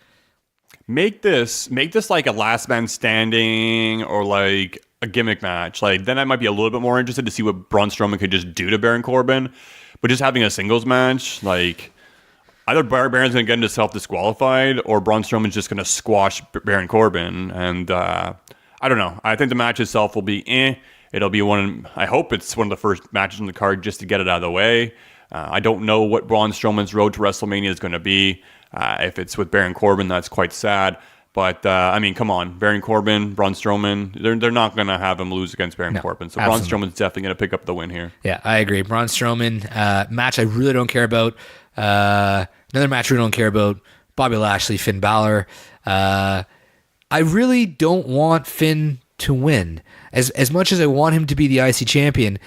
Make this like a last man standing or like a gimmick match. Like then I might be a little bit more interested to see what Braun Strowman could just do to Baron Corbin. But just having a singles match, like either Baron's going to get into self-disqualified or Braun Strowman's just going to squash Baron Corbin. And I don't know. I think the match itself will be It'll be I hope it's one of the first matches on the card just to get it out of the way. I don't know what Braun Strowman's road to WrestleMania is going to be. If it's with Baron Corbin, that's quite sad. But, come on. Baron Corbin, Braun Strowman, they're not going to have him lose against Baron Corbin. So absolutely. Braun Strowman's definitely going to pick up the win here. Yeah, I agree. Braun Strowman, match I really don't care about. Another match we don't care about, Bobby Lashley, Finn Balor. I really don't want Finn to win. As much as I want him to be the IC champion,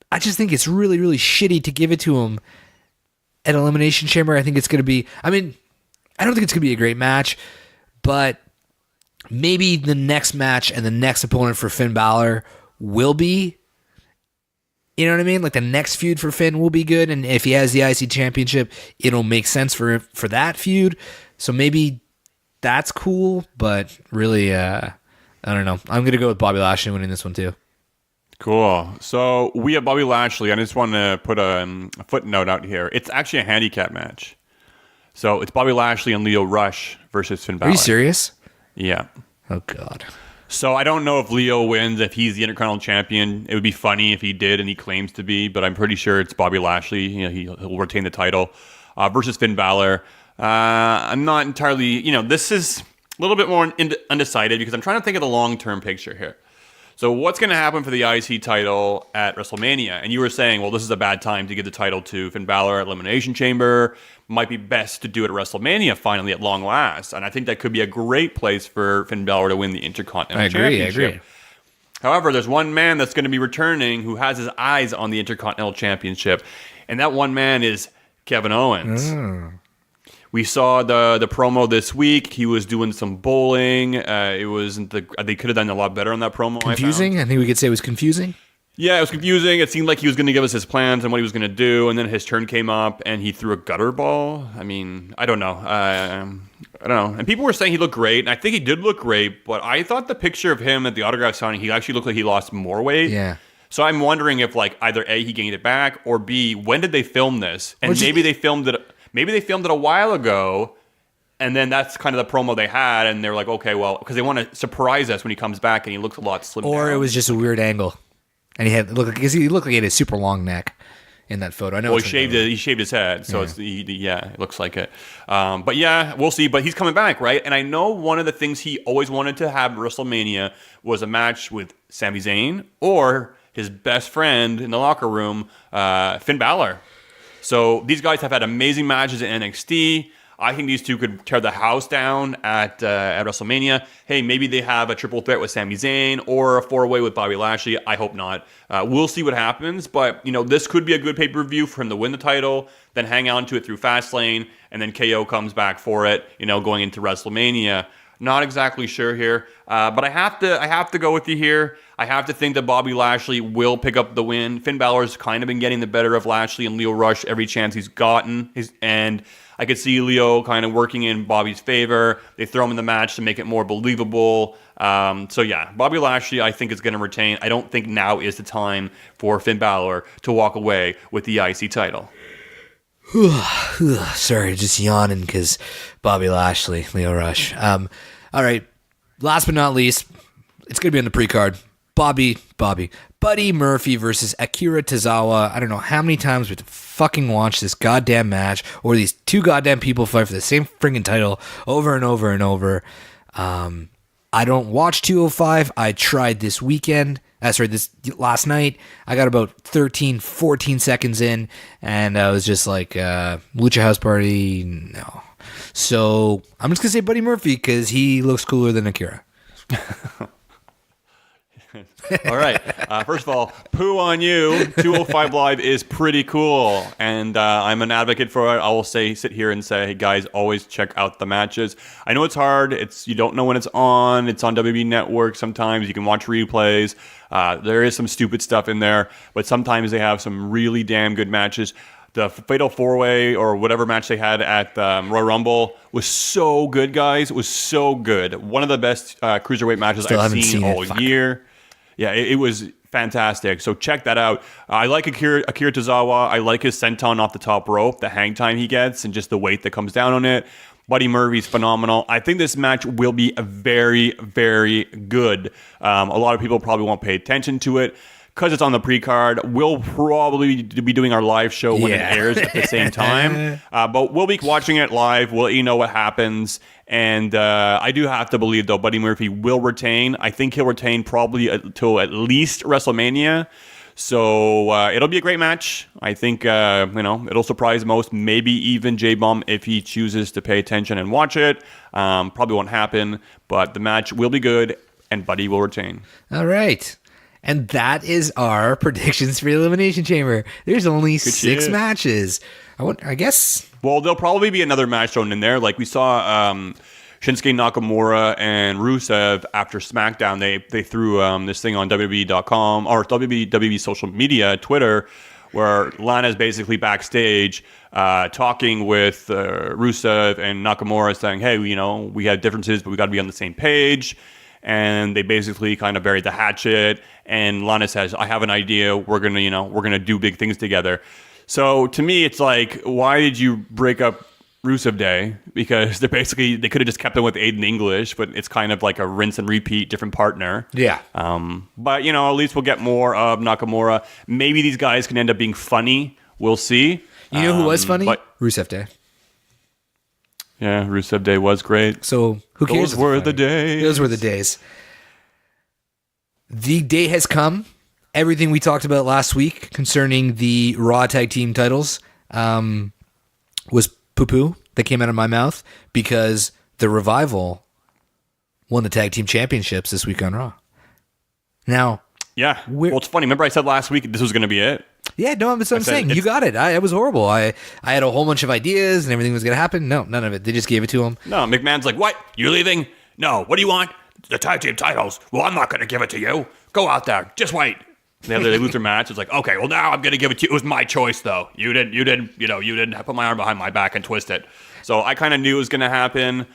I just think it's really, really shitty to give it to him at Elimination Chamber. I think it's going to be... I don't think it's going to be a great match, but maybe the next match and the next opponent for Finn Balor will be... You know what I mean? Like the next feud for Finn will be good, and if he has the IC championship, it'll make sense for that feud. So maybe that's cool, but really, I don't know. I'm going to go with Bobby Lashley winning this one too. Cool. So we have Bobby Lashley. I just want to put a footnote out here. It's actually a handicap match. So it's Bobby Lashley and Leo Rush versus Finn Balor. Are you serious? Yeah. Oh, God. So I don't know if Leo wins, if he's the Intercontinental Champion. It would be funny if he did, and he claims to be, but I'm pretty sure it's Bobby Lashley. He'll retain the title versus Finn Balor. I'm not entirely, this is a little bit more undecided because I'm trying to think of the long-term picture here. So what's going to happen for the IC title at WrestleMania? And you were saying, well, this is a bad time to give the title to Finn Balor at Elimination Chamber. Might be best to do it at WrestleMania finally at long last. And I think that could be a great place for Finn Balor to win the Intercontinental Championship. I agree. However, there's one man that's going to be returning who has his eyes on the Intercontinental Championship. And that one man is Kevin Owens. We saw the promo this week. He was doing some bowling. It wasn't they could have done a lot better on that promo. Confusing? I think we could say it was confusing. Yeah, it was confusing. It seemed like he was going to give us his plans and what he was going to do, and then his turn came up, and he threw a gutter ball. I don't know. I don't know. And people were saying he looked great, and I think he did look great, but I thought the picture of him at the autograph signing, he actually looked like he lost more weight. Yeah. So I'm wondering if, either A, he gained it back, or B, when did they film this? And maybe they filmed it a while ago, and then that's kind of the promo they had, and they were like, okay, well, because they want to surprise us when he comes back, and he looks a lot slimmer. Or it was just a weird angle. And he looked like he had a super long neck in that photo. I know. Well, he shaved his head, so it looks like it. But yeah, we'll see. But he's coming back, right? And I know one of the things he always wanted to have at WrestleMania was a match with Sami Zayn or his best friend in the locker room, Finn Balor. So these guys have had amazing matches in NXT. I think these two could tear the house down at WrestleMania. Hey, maybe they have a triple threat with Sami Zayn or a 4-way with Bobby Lashley. I hope not. We'll see what happens. But, this could be a good pay-per-view for him to win the title, then hang on to it through Fastlane, and then KO comes back for it, going into WrestleMania. Not exactly sure here. But I have to go with you here. I have to think that Bobby Lashley will pick up the win. Finn Balor's kind of been getting the better of Lashley and Lio Rush every chance he's gotten. And I could see Leo kind of working in Bobby's favor. They throw him in the match to make it more believable. So yeah, Bobby Lashley I think is going to retain. I don't think now is the time for Finn Balor to walk away with the IC title. Sorry, just yawning because Bobby Lashley, Lio Rush. All right, last but not least, it's going to be on the pre-card. Buddy Murphy versus Akira Tozawa. I don't know how many times we have to fucking watch this goddamn match or these two goddamn people fight for the same freaking title over and over and over. I don't watch 205. I tried this weekend. This last night. I got about 13, 14 seconds in, and I was just like, Lucha House Party, no. So I'm just going to say Buddy Murphy because he looks cooler than Akira. All right. First of all, poo on you. 205 Live is pretty cool, and I'm an advocate for it. I will sit here and say, hey guys, always check out the matches. I know it's hard. You don't know when it's on. It's on WWE Network. Sometimes you can watch replays. There is some stupid stuff in there, but sometimes they have some really damn good matches. The Fatal 4-Way or whatever match they had at Royal Rumble was so good, guys. It was so good. One of the best cruiserweight matches I've seen all year. Yeah, it was fantastic. So check that out. I like Akira Tozawa. I like his senton off the top rope, the hang time he gets, and just the weight that comes down on it. Buddy Murphy's phenomenal. I think this match will be very, very good. A lot of people probably won't pay attention to it because it's on the pre-card. We'll probably be doing our live show when it airs at the same time. But we'll be watching it live. We'll let you know what happens. And I do have to believe, though, Buddy Murphy will retain. I think he'll retain probably until at least WrestleMania. So it'll be a great match. I think, it'll surprise most, maybe even J-Bum if he chooses to pay attention and watch it. Probably won't happen, but the match will be good, and Buddy will retain. All right. And that is our predictions for the Elimination Chamber. There's only 6 matches. I guess. Well, there'll probably be another match thrown in there. Like we saw Shinsuke Nakamura and Rusev after Smackdown. They threw this thing on WWE.com or WWE social media, Twitter, where Lana's basically backstage talking with Rusev and Nakamura saying, hey, we have differences, but we got to be on the same page. And they basically kind of buried the hatchet. And Lana says, I have an idea. We're gonna do big things together. So to me, it's like, why did you break up Rusev Day? Because they could have just kept him with Aiden English, but it's kind of like a rinse and repeat, different partner. Yeah. But at least we'll get more of Nakamura. Maybe these guys can end up being funny. We'll see. You know who was funny? Rusev Day. Yeah, Rusev Day was great. So who cares? Those were the days. Those were the days. The day has come. Everything we talked about last week concerning the Raw Tag Team titles was poo-poo that came out of my mouth because the Revival won the Tag Team Championships this week on Raw. Now, yeah. Well, it's funny. Remember I said last week this was going to be it? Yeah, no, that's what I'm saying. You got it. It was horrible. I had a whole bunch of ideas and everything was going to happen. No, none of it. They just gave it to him. No, McMahon's like, what? You're leaving? No. What do you want? The tag team titles. Well, I'm not going to give it to you. Go out there. Just wait. They lose their match. It's like, okay, well, now I'm going to give it to you. It was my choice, though. You didn't put my arm behind my back and twist it. So I kind of knew it was going to happen.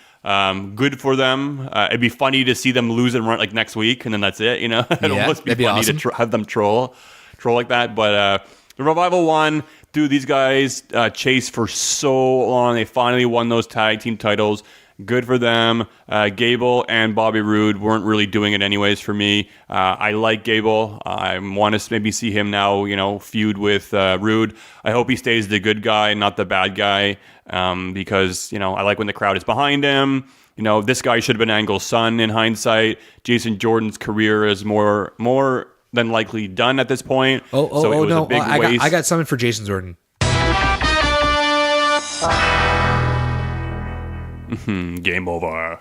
Good for them. It'd be funny to see them lose and run like next week, and then that's it. It'd almost be funny awesome to have them troll like that. But the Revival won. Dude, these guys chased for so long. They finally won those tag team titles. Good for them. Gable and Bobby Roode weren't really doing it anyways for me. I like Gable. I want to maybe see him now, feud with Roode. I hope he stays the good guy, not the bad guy, because, I like when the crowd is behind him. This guy should have been Angle's son in hindsight. Jason Jordan's career is more than likely done at this point. Oh, it was no. a big waste. I got something for Jason Jordan. Game over.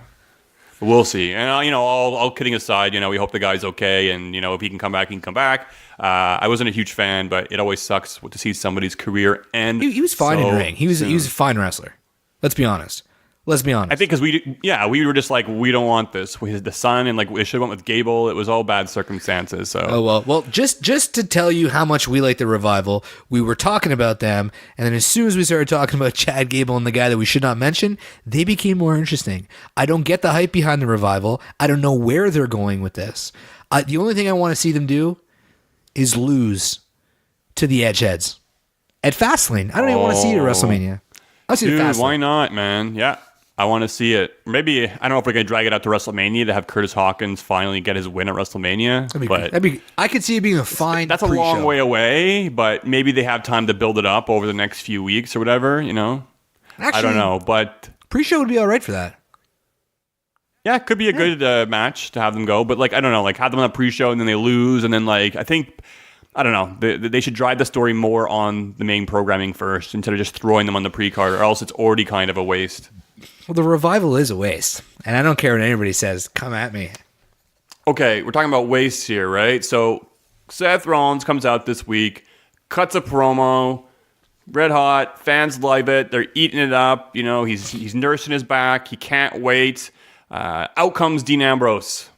We'll see. And, all kidding aside, we hope the guy's okay. And, if he can come back, he can come back. I wasn't a huge fan, but it always sucks to see somebody's career end. He was fine in the ring. He was a fine wrestler. Let's be honest. I think because we were just like, we don't want this. We had the son, and we should have went with Gable. It was all bad circumstances. So well, just to tell you how much we like the Revival, we were talking about them, and then as soon as we started talking about Chad Gable and the guy that we should not mention, they became more interesting. I don't get the hype behind the Revival. I don't know where they're going with this. The only thing I want to see them do is lose to the Edgeheads at Fastlane. I don't even want to see it at WrestleMania. I'll see it at Fastlane. Why not, man? Yeah. I want to see it. Maybe, I don't know if we're going to drag it out to WrestleMania to have Curtis Hawkins finally get his win at WrestleMania. I could see it being a fine That's a pre-show. long way away, but maybe they have time to build it up over the next few weeks or whatever, Actually, I don't know, but... Pre-show would be all right for that. Yeah, it could be a good match to have them go, but I don't know, have them on a pre-show and then they lose, and then I think... I don't know. They should drive the story more on the main programming first instead of just throwing them on the pre-card, or else it's already kind of a waste. Well, the Revival is a waste, and I don't care what anybody says. Come at me. Okay, we're talking about wastes here, right? So Seth Rollins comes out this week, cuts a promo, red hot, fans love it, they're eating it up. He's nursing his back, he can't wait. Out comes Dean Ambrose.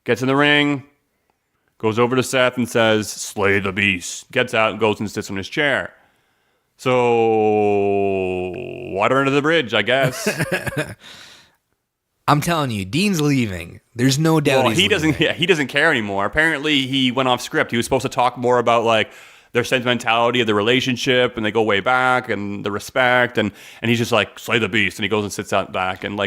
Gets in the ring, goes over to Seth and says, "Slay the beast." Gets out and goes and sits on his chair. So, water under the bridge, I guess. I'm telling you, Dean's leaving. There's no doubt he doesn't. Yeah, he doesn't care anymore. Apparently, he went off script. He was supposed to talk more about their sentimentality of the relationship, and they go way back, and the respect, and he's just like, "Slay the beast," and he goes and sits out back, and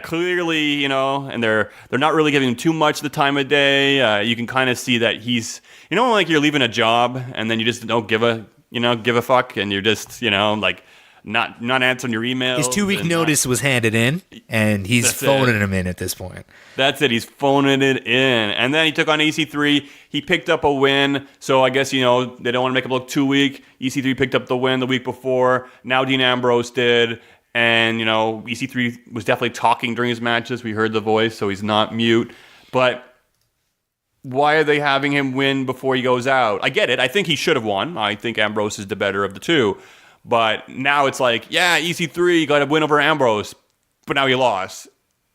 clearly, and they're not really giving him too much the time of day. You can kind of see that he's, you're leaving a job, and then you just don't give a fuck, and you're just, not answering your emails. His 2-week notice was handed in, and he's phoning him in at this point. That's it. He's phoning it in. And then he took on EC3. He picked up a win. So I guess, they don't want to make him look too weak. EC3 picked up the win the week before. Now Dean Ambrose did. And, EC3 was definitely talking during his matches. We heard the voice, so he's not mute. But why are they having him win before he goes out? I get it. I think he should have won. I think Ambrose is the better of the two. But now it's EC3 got a win over Ambrose, but now he lost.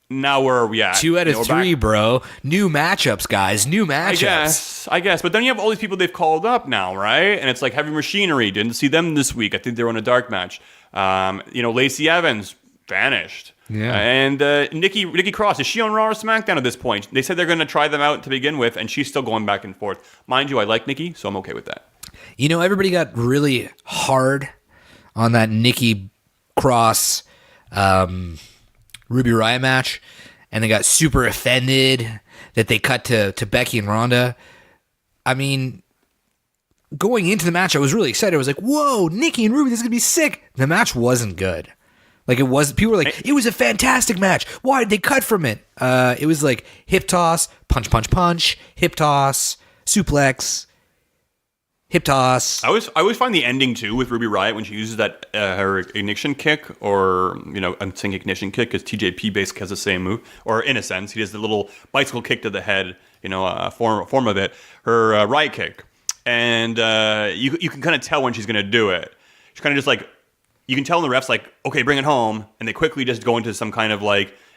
Now where are we at? 2 out of 3, bro. New matchups, guys. New matchups. I guess. But then you have all these people they've called up now, right? And it's like Heavy Machinery. Didn't see them this week. I think they were in a dark match. Lacey Evans vanished. Yeah. And Nikki Cross, is she on Raw or SmackDown at this point? They said they're going to try them out to begin with, and she's still going back and forth. Mind you, I like Nikki, so I'm okay with that. Everybody got really hard on that Nikki Cross Ruby Riott match, and they got super offended that they cut to Becky and Ronda. I mean, going into the match, I was really excited. I was like, whoa, Nikki and Ruby, this is going to be sick. The match wasn't good. People were like, it was a fantastic match. Why did they cut from it? It was like hip toss, punch, punch, punch, hip toss, suplex, hip toss. I always find the ending too with Ruby Riott when she uses that her ignition kick, or I'm saying ignition kick because TJP basically has the same move, or in a sense he does the little bicycle kick to the head, form of it. Her Riott kick, and you can kind of tell when she's going to do it. She's kind of just you can tell in the refs okay, bring it home, and they quickly just go into some kind of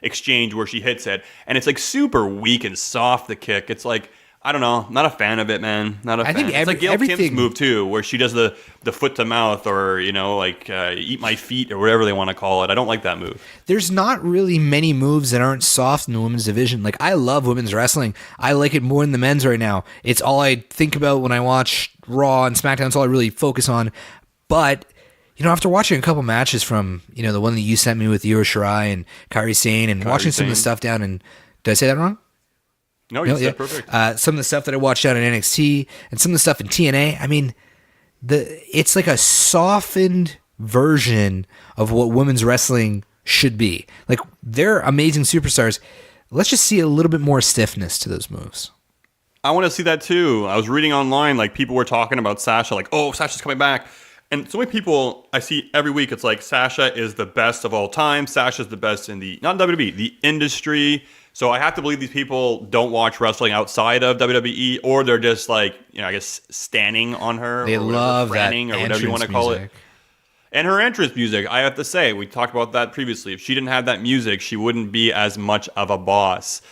exchange where she hits it, and it's super weak and soft. The kick, it's I don't know. Not a fan of it, man. Not a fan. Think it's Gail Kim's move too, where she does the foot to mouth, or eat my feet, or whatever they want to call it. I don't like that move. There's not really many moves that aren't soft in the women's division. I love women's wrestling. I like it more than the men's right now. It's all I think about when I watch Raw and SmackDown. It's all I really focus on. But after watching a couple matches from the one that you sent me with Io Shirai and Kairi Sane, and watching some of the stuff down in, did I say that wrong? No, you said perfect. Some of the stuff that I watched out in NXT and some of the stuff in TNA, I mean, it's like a softened version of what women's wrestling should be. They're amazing superstars. Let's just see a little bit more stiffness to those moves. I want to see that too. I was reading online, like people were talking about Sasha, like, oh, Sasha's coming back. And so many people I see every week, it's like Sasha is the best of all time. Sasha's the best in the, not WWE, the industry. So I have to believe these people don't watch wrestling outside of WWE, or they're just like, I guess standing on her. They or love that or whatever you want to call it. And her entrance music, I have to say, we talked about that previously. If she didn't have that music, she wouldn't be as much of a boss.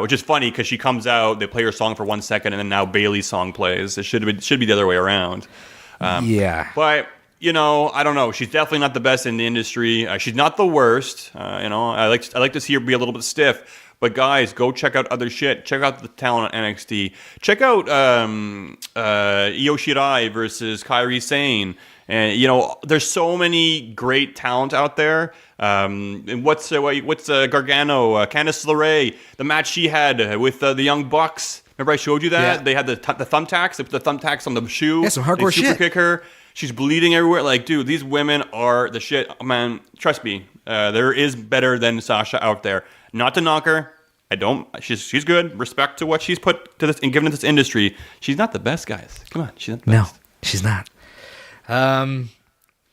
Which is funny because she comes out, they play her song for 1 second, and then now Bayley's song plays. It should be the other way around. Yeah. But, I don't know. She's definitely not the best in the industry. She's not the worst. I like to see her be a little bit stiff. But guys, go check out other shit. Check out the talent on NXT. Check out Io Shirai versus Kairi Sane. And there's so many great talent out there. And what's Gargano, Candice LeRae, the match she had with the Young Bucks. Remember I showed you that? Yeah. They had the thumbtacks. They put the thumbtacks on the shoe. Yeah, some hardcore super shit. Kick her. She's bleeding everywhere. Like, dude, these women are the shit. Man, trust me. There is better than Sasha out there. Not to knock her. I don't. She's good. Respect to what she's put to this and given to this industry. She's not the best, guys. Come on, she's not the best. No, she's not.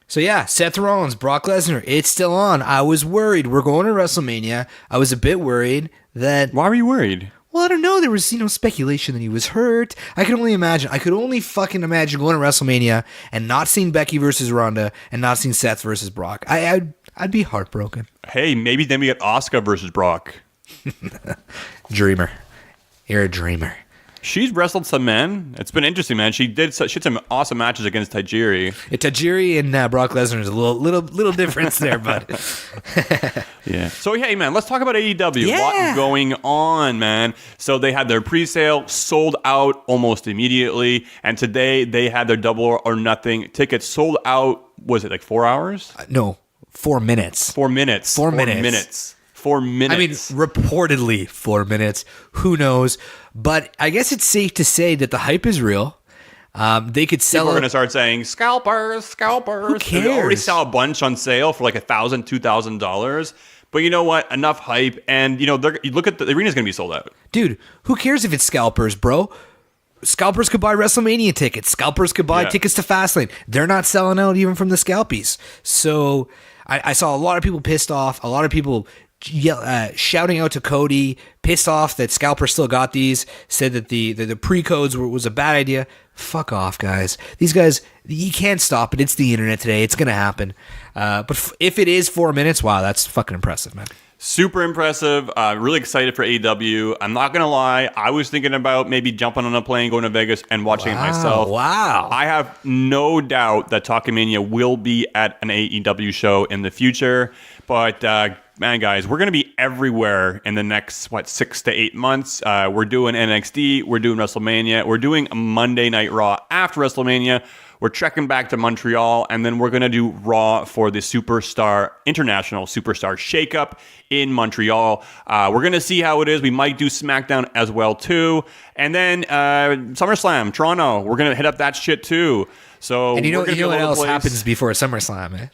So yeah, Seth Rollins, Brock Lesnar, it's still on. I was worried. We're going to WrestleMania. I was a bit worried that. Why were you worried? Well, I don't know. There was, speculation that he was hurt. I could only fucking imagine going to WrestleMania and not seeing Becky versus Ronda and not seeing Seth versus Brock. I'd be heartbroken. Hey, maybe then we get Asuka versus Brock. Dreamer. You're a dreamer. She's wrestled some men. It's been interesting, man. She had some awesome matches against Tajiri. Yeah, Tajiri and Brock Lesnar is a little difference there, bud. Yeah. So, hey, man, let's talk about AEW. Yeah. What's going on, man? So they had their pre-sale, sold out almost immediately. And today they had their Double or Nothing tickets sold out, was it like 4 hours? No, 4 minutes. 4 minutes. 4 minutes. 4 minutes. I mean, reportedly 4 minutes. Who knows? But I guess it's safe to say that the hype is real. They could sell. People are going to start saying scalpers. Who cares? They already sell a bunch on sale for like $1,000, $2,000. But you know what? Enough hype, and you look at the arena's going to be sold out. Dude, who cares if it's scalpers, bro? Scalpers could buy WrestleMania tickets. Scalpers could buy tickets to Fastlane. They're not selling out even from the scalpies. So I saw a lot of people pissed off. A lot of people shouting out to Cody, pissed off that Scalper still got these, said that the pre-codes was a bad idea. Fuck off, guys. These guys, you can't stop it. It's the internet today. It's going to happen. But if it is 4 minutes, wow, that's fucking impressive, man. Super impressive. Really excited for AEW. I'm not going to lie. I was thinking about maybe jumping on a plane, going to Vegas, and watching it myself. Wow. I have no doubt that Talkamania will be at an AEW show in the future. But, man, guys, we're going to be everywhere in the next, 6 to 8 months. We're doing NXT. We're doing WrestleMania. We're doing a Monday Night Raw after WrestleMania. We're trekking back to Montreal, and then we're going to do Raw for the International Superstar Shakeup in Montreal. We're going to see how it is. We might do Smackdown as well, too. And then SummerSlam, Toronto. We're going to hit up that shit, too. So, and you know what else happens before SummerSlam, eh?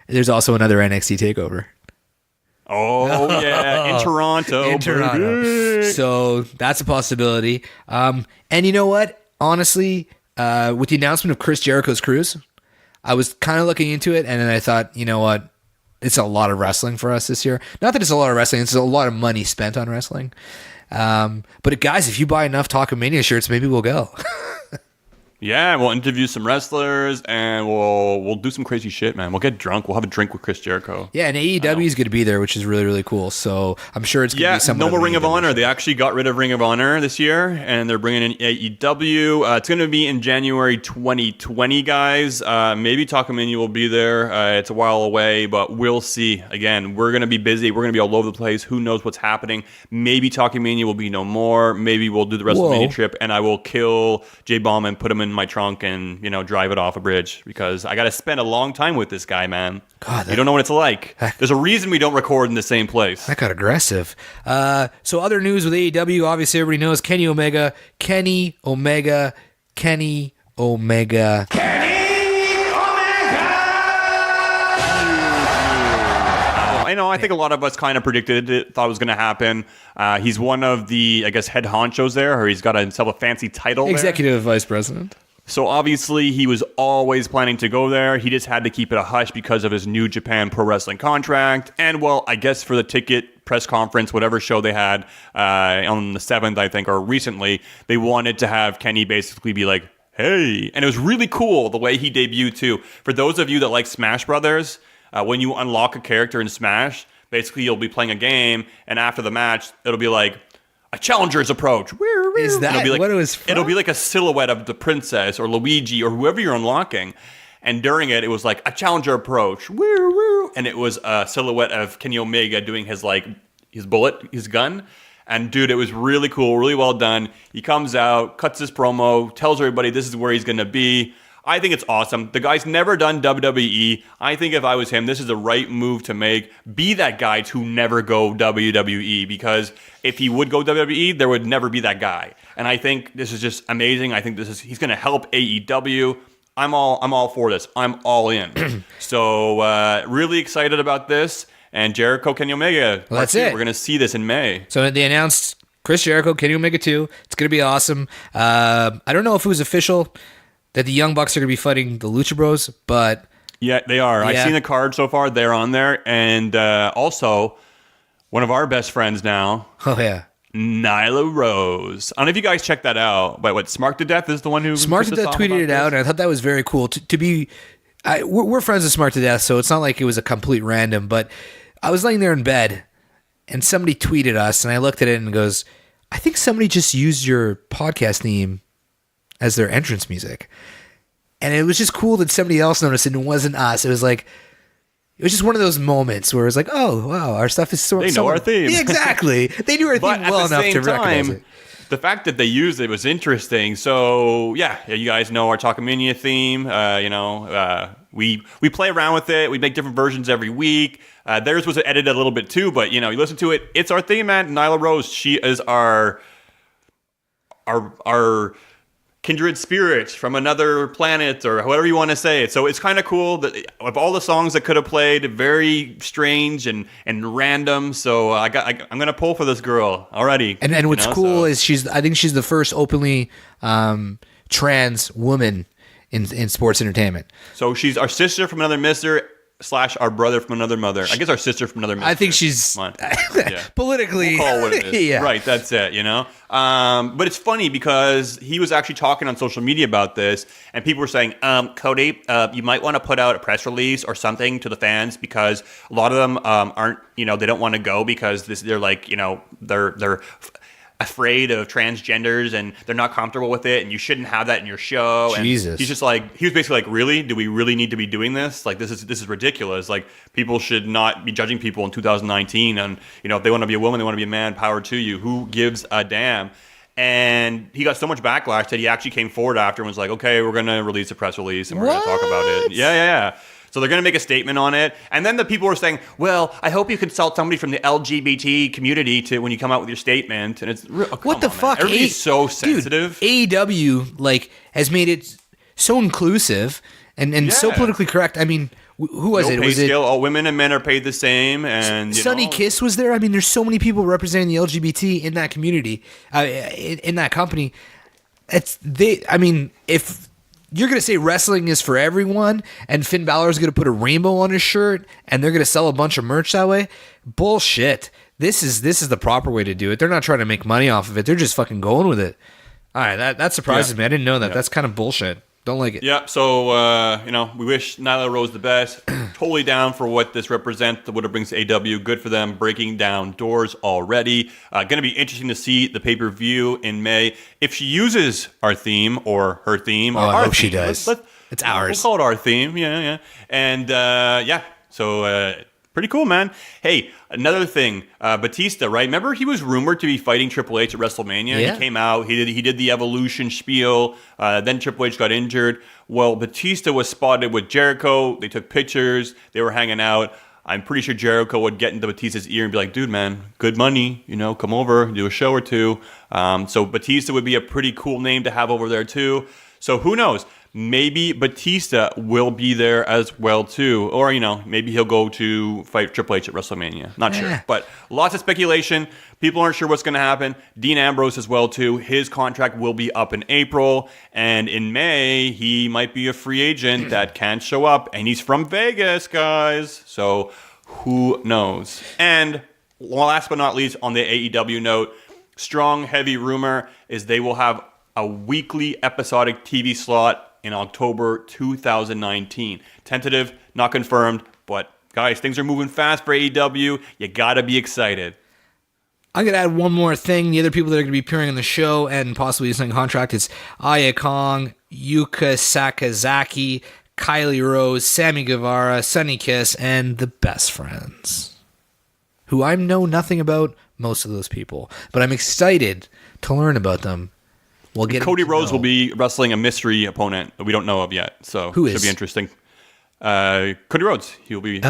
There's also another NXT takeover. Oh, yeah, in Toronto. In Toronto. Baby. So that's a possibility. And you know what? Honestly, with the announcement of Chris Jericho's cruise, I was kind of looking into it, and then I thought, you know what? It's a lot of wrestling for us this year. Not that it's a lot of wrestling. It's a lot of money spent on wrestling. But guys, if you buy enough Talkamania shirts, maybe we'll go. Yeah, we'll interview some wrestlers, and we'll do some crazy shit, man. We'll get drunk. We'll have a drink with Chris Jericho. Yeah, and AEW is going to be there, which is really, really cool. So I'm sure it's going to be something. No more Ring of Honor. They actually got rid of Ring of Honor this year, and they're bringing in AEW. It's going to be in January 2020, guys. Maybe Talkamania will be there. It's a while away, but we'll see. Again, we're going to be busy. We're going to be all over the place. Who knows what's happening? Maybe Talkamania will be no more. Maybe we'll do the WrestleMania trip, and I will kill J-Bomb and put him in my trunk and drive it off a bridge, because I got to spend a long time with this guy, man. God, you don't know what it's like. There's a reason we don't record in the same place. That got aggressive. So other news with AEW, obviously everybody knows Kenny Omega. I know. I think a lot of us kind of predicted it, thought it was going to happen. He's one of the, I guess, head honchos there, or he's got himself a fancy title there. Executive Vice President. So obviously he was always planning to go there. He just had to keep it a hush because of his New Japan Pro Wrestling contract. And well, I guess for the ticket press conference, whatever show they had on the 7th, I think, or recently, they wanted to have Kenny basically be like, hey. And it was really cool the way he debuted too. For those of you that like Smash Brothers, when you unlock a character in Smash, basically you'll be playing a game, and after the match, it'll be like, a challenger's approach. Is that it'll be like, what it was from? It'll be like a silhouette of the princess or Luigi or whoever you're unlocking. And during it, it was like a challenger approach. And it was a silhouette of Kenny Omega doing his gun. And dude, it was really cool, really well done. He comes out, cuts his promo, tells everybody this is where he's going to be. I think it's awesome. The guy's never done WWE. I think if I was him, this is the right move to make. Be that guy to never go WWE, because if he would go WWE, there would never be that guy. And I think this is just amazing. I think he's going to help AEW. I'm all for this. I'm all in. So really excited about this. And Jericho, Kenny Omega. Well, that's it. We're going to see this in May. So they announced Chris Jericho, Kenny Omega 2. It's going to be awesome. I don't know if it was official that the Young Bucks are going to be fighting the Lucha Bros, but... Yeah, they are. Yeah. I've seen the card so far. They're on there. And also, one of our best friends now, Oh, yeah. Nyla Rose. I don't know if you guys checked that out, but Smart to Death is the one who... Smart to Death tweeted it out, and I thought that was very cool. We're friends with Smart to Death, so it's not like it was a complete random, but I was laying there in bed, and somebody tweeted us, and I looked at it and goes, I think somebody just used your podcast theme as their entrance music. And it was just cool that somebody else noticed it and it wasn't us. It was just one of those moments where it was like, oh, wow, our stuff is They know our theme. Yeah, exactly. They knew our theme well enough to recognize it. The fact that they used it was interesting. So, yeah, you guys know our Talkamania theme. We play around with it. We make different versions every week. Theirs was edited a little bit too, but, you listen to it. It's our theme, man. Nyla Rose, she is our kindred spirits from another planet, or however you want to say it. So it's kind of cool that of all the songs that could have played, very strange and random. So I'm gonna pull for this girl already. And what's cool is I think she's the first openly trans woman in sports entertainment. So she's our sister from another mister / our brother from another mother. I guess our sister from another mister. I think she's politically. We'll call it what it is. Yeah. Right, that's it, But it's funny because he was actually talking on social media about this, and people were saying, Cody, you might want to put out a press release or something to the fans, because a lot of them aren't, they don't want to go because they're like, they're afraid of transgenders and they're not comfortable with it, and you shouldn't have that in your show. Jesus. And he's just like, he was basically like, really? Do we really need to be doing this? Like, this is ridiculous. Like, people should not be judging people in 2019. And, if they want to be a woman, they want to be a man, power to you. Who gives a damn? And he got so much backlash that he actually came forward after and was like, okay, we're going to release a press release and we're going to talk about it. Yeah. So they're going to make a statement on it. And then the people were saying, well, I hope you consult somebody from the LGBT community when you come out with your statement. And it's, what the fuck? Everybody's so sensitive. Dude, AEW has made it so inclusive and so politically correct. I mean, who was it? Pay Was scale. All women and men are paid the same. And Sonny Kiss was there. I mean, there's so many people representing the LGBT in that community, in that company. If you're going to say wrestling is for everyone, and Finn Balor's going to put a rainbow on his shirt, and they're going to sell a bunch of merch that way, bullshit. This is the proper way to do it. They're not trying to make money off of it. They're just fucking going with it. All right, that surprises me. I didn't know that. That's kind of bullshit. Don't like it. Yeah, so, we wish Nyla Rose the best. Totally down for what this represents, what it brings to AW. Good for them, breaking down doors already. Going to be interesting to see the pay-per-view in May. If she uses our theme or her theme. Or I hope theme, she does. It's ours. We'll call it our theme, yeah. And, so... pretty cool, man. Hey, another thing, Batista, right? Remember he was rumored to be fighting Triple H at WrestleMania? Yeah. He came out, he did the Evolution spiel, then Triple H got injured. Well, Batista was spotted with Jericho. They took pictures. They were hanging out. I'm pretty sure Jericho would get into Batista's ear and be like, dude, man, good money, come over, do a show or two. So Batista would be a pretty cool name to have over there too. So who knows? maybe Batista will be there as well too, or maybe he'll go to fight Triple H at WrestleMania. Not sure, but lots of speculation. People aren't sure what's going to happen. Dean Ambrose as well too. His contract will be up in April, and in May he might be a free agent that can't show up, and he's from Vegas, guys. So who knows? And last but not least, on the AEW note, strong, heavy rumor is they will have a weekly episodic TV slot in October 2019. Tentative, not confirmed, but guys, things are moving fast for AEW. You gotta be excited. I'm going to add one more thing. The other people that are going to be appearing on the show and possibly signing contract is Aya Kong, Yuka Sakazaki, Kylie Rose, Sammy Guevara, Sunny Kiss, and the Best Friends, who I know nothing about most of those people, but I'm excited to learn about them. We'll get Cody Rhodes will be wrestling a mystery opponent that we don't know of yet, so who should is? be interesting. Cody Rhodes, he'll be.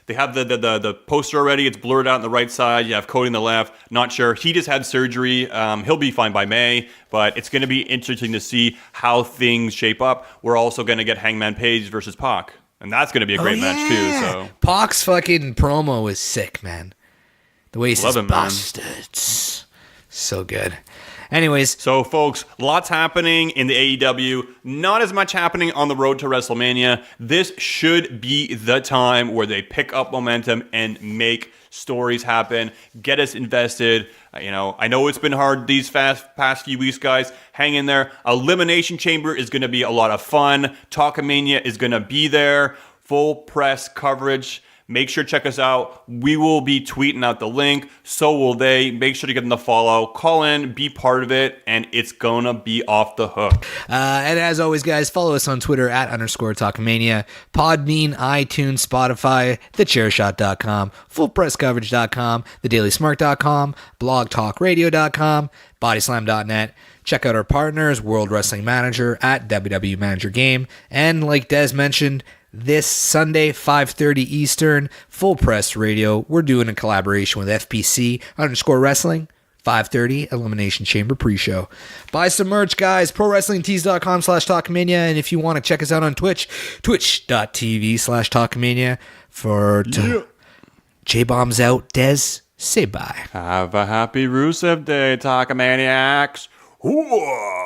They have the poster already. It's blurred out on the right side. You have Cody on the left. Not sure. He just had surgery. He'll be fine by May, but it's going to be interesting to see how things shape up. We're also going to get Hangman Page versus Pac, and that's going to be a great match too. So Pac's fucking promo was sick, man. The way he says him, man. bastards. So good. Anyways. So, folks, lots happening in the AEW. Not as much happening on the road to WrestleMania. This should be the time where they pick up momentum and make stories happen. Get us invested. I know it's been hard these past few weeks, guys. Hang in there. Elimination Chamber is going to be a lot of fun. Talkamania is going to be there. Full press coverage. Make sure to check us out. We will be tweeting out the link. So will they. Make sure to give them the follow. Call in. Be part of it. And it's going to be off the hook. And as always, guys, follow us on Twitter @_Talkamania, Podbean, iTunes, Spotify, thechairshot.com, fullpresscoverage.com, thedailysmark.com, blogtalkradio.com, bodyslam.net. Check out our partners, World Wrestling Manager at WWE Manager Game. And like Des mentioned, this Sunday, 5:30 Eastern, Full Press Radio. We're doing a collaboration with FPC _Wrestling. 5:30 Elimination Chamber pre-show. Buy some merch, guys. ProWrestlingTees.com/Talkamania. And if you want to check us out on Twitch, twitch.tv/Talkamania. J-Bomb's out. Des, say bye. Have a happy Rusev Day, Talkamaniacs. Hooah!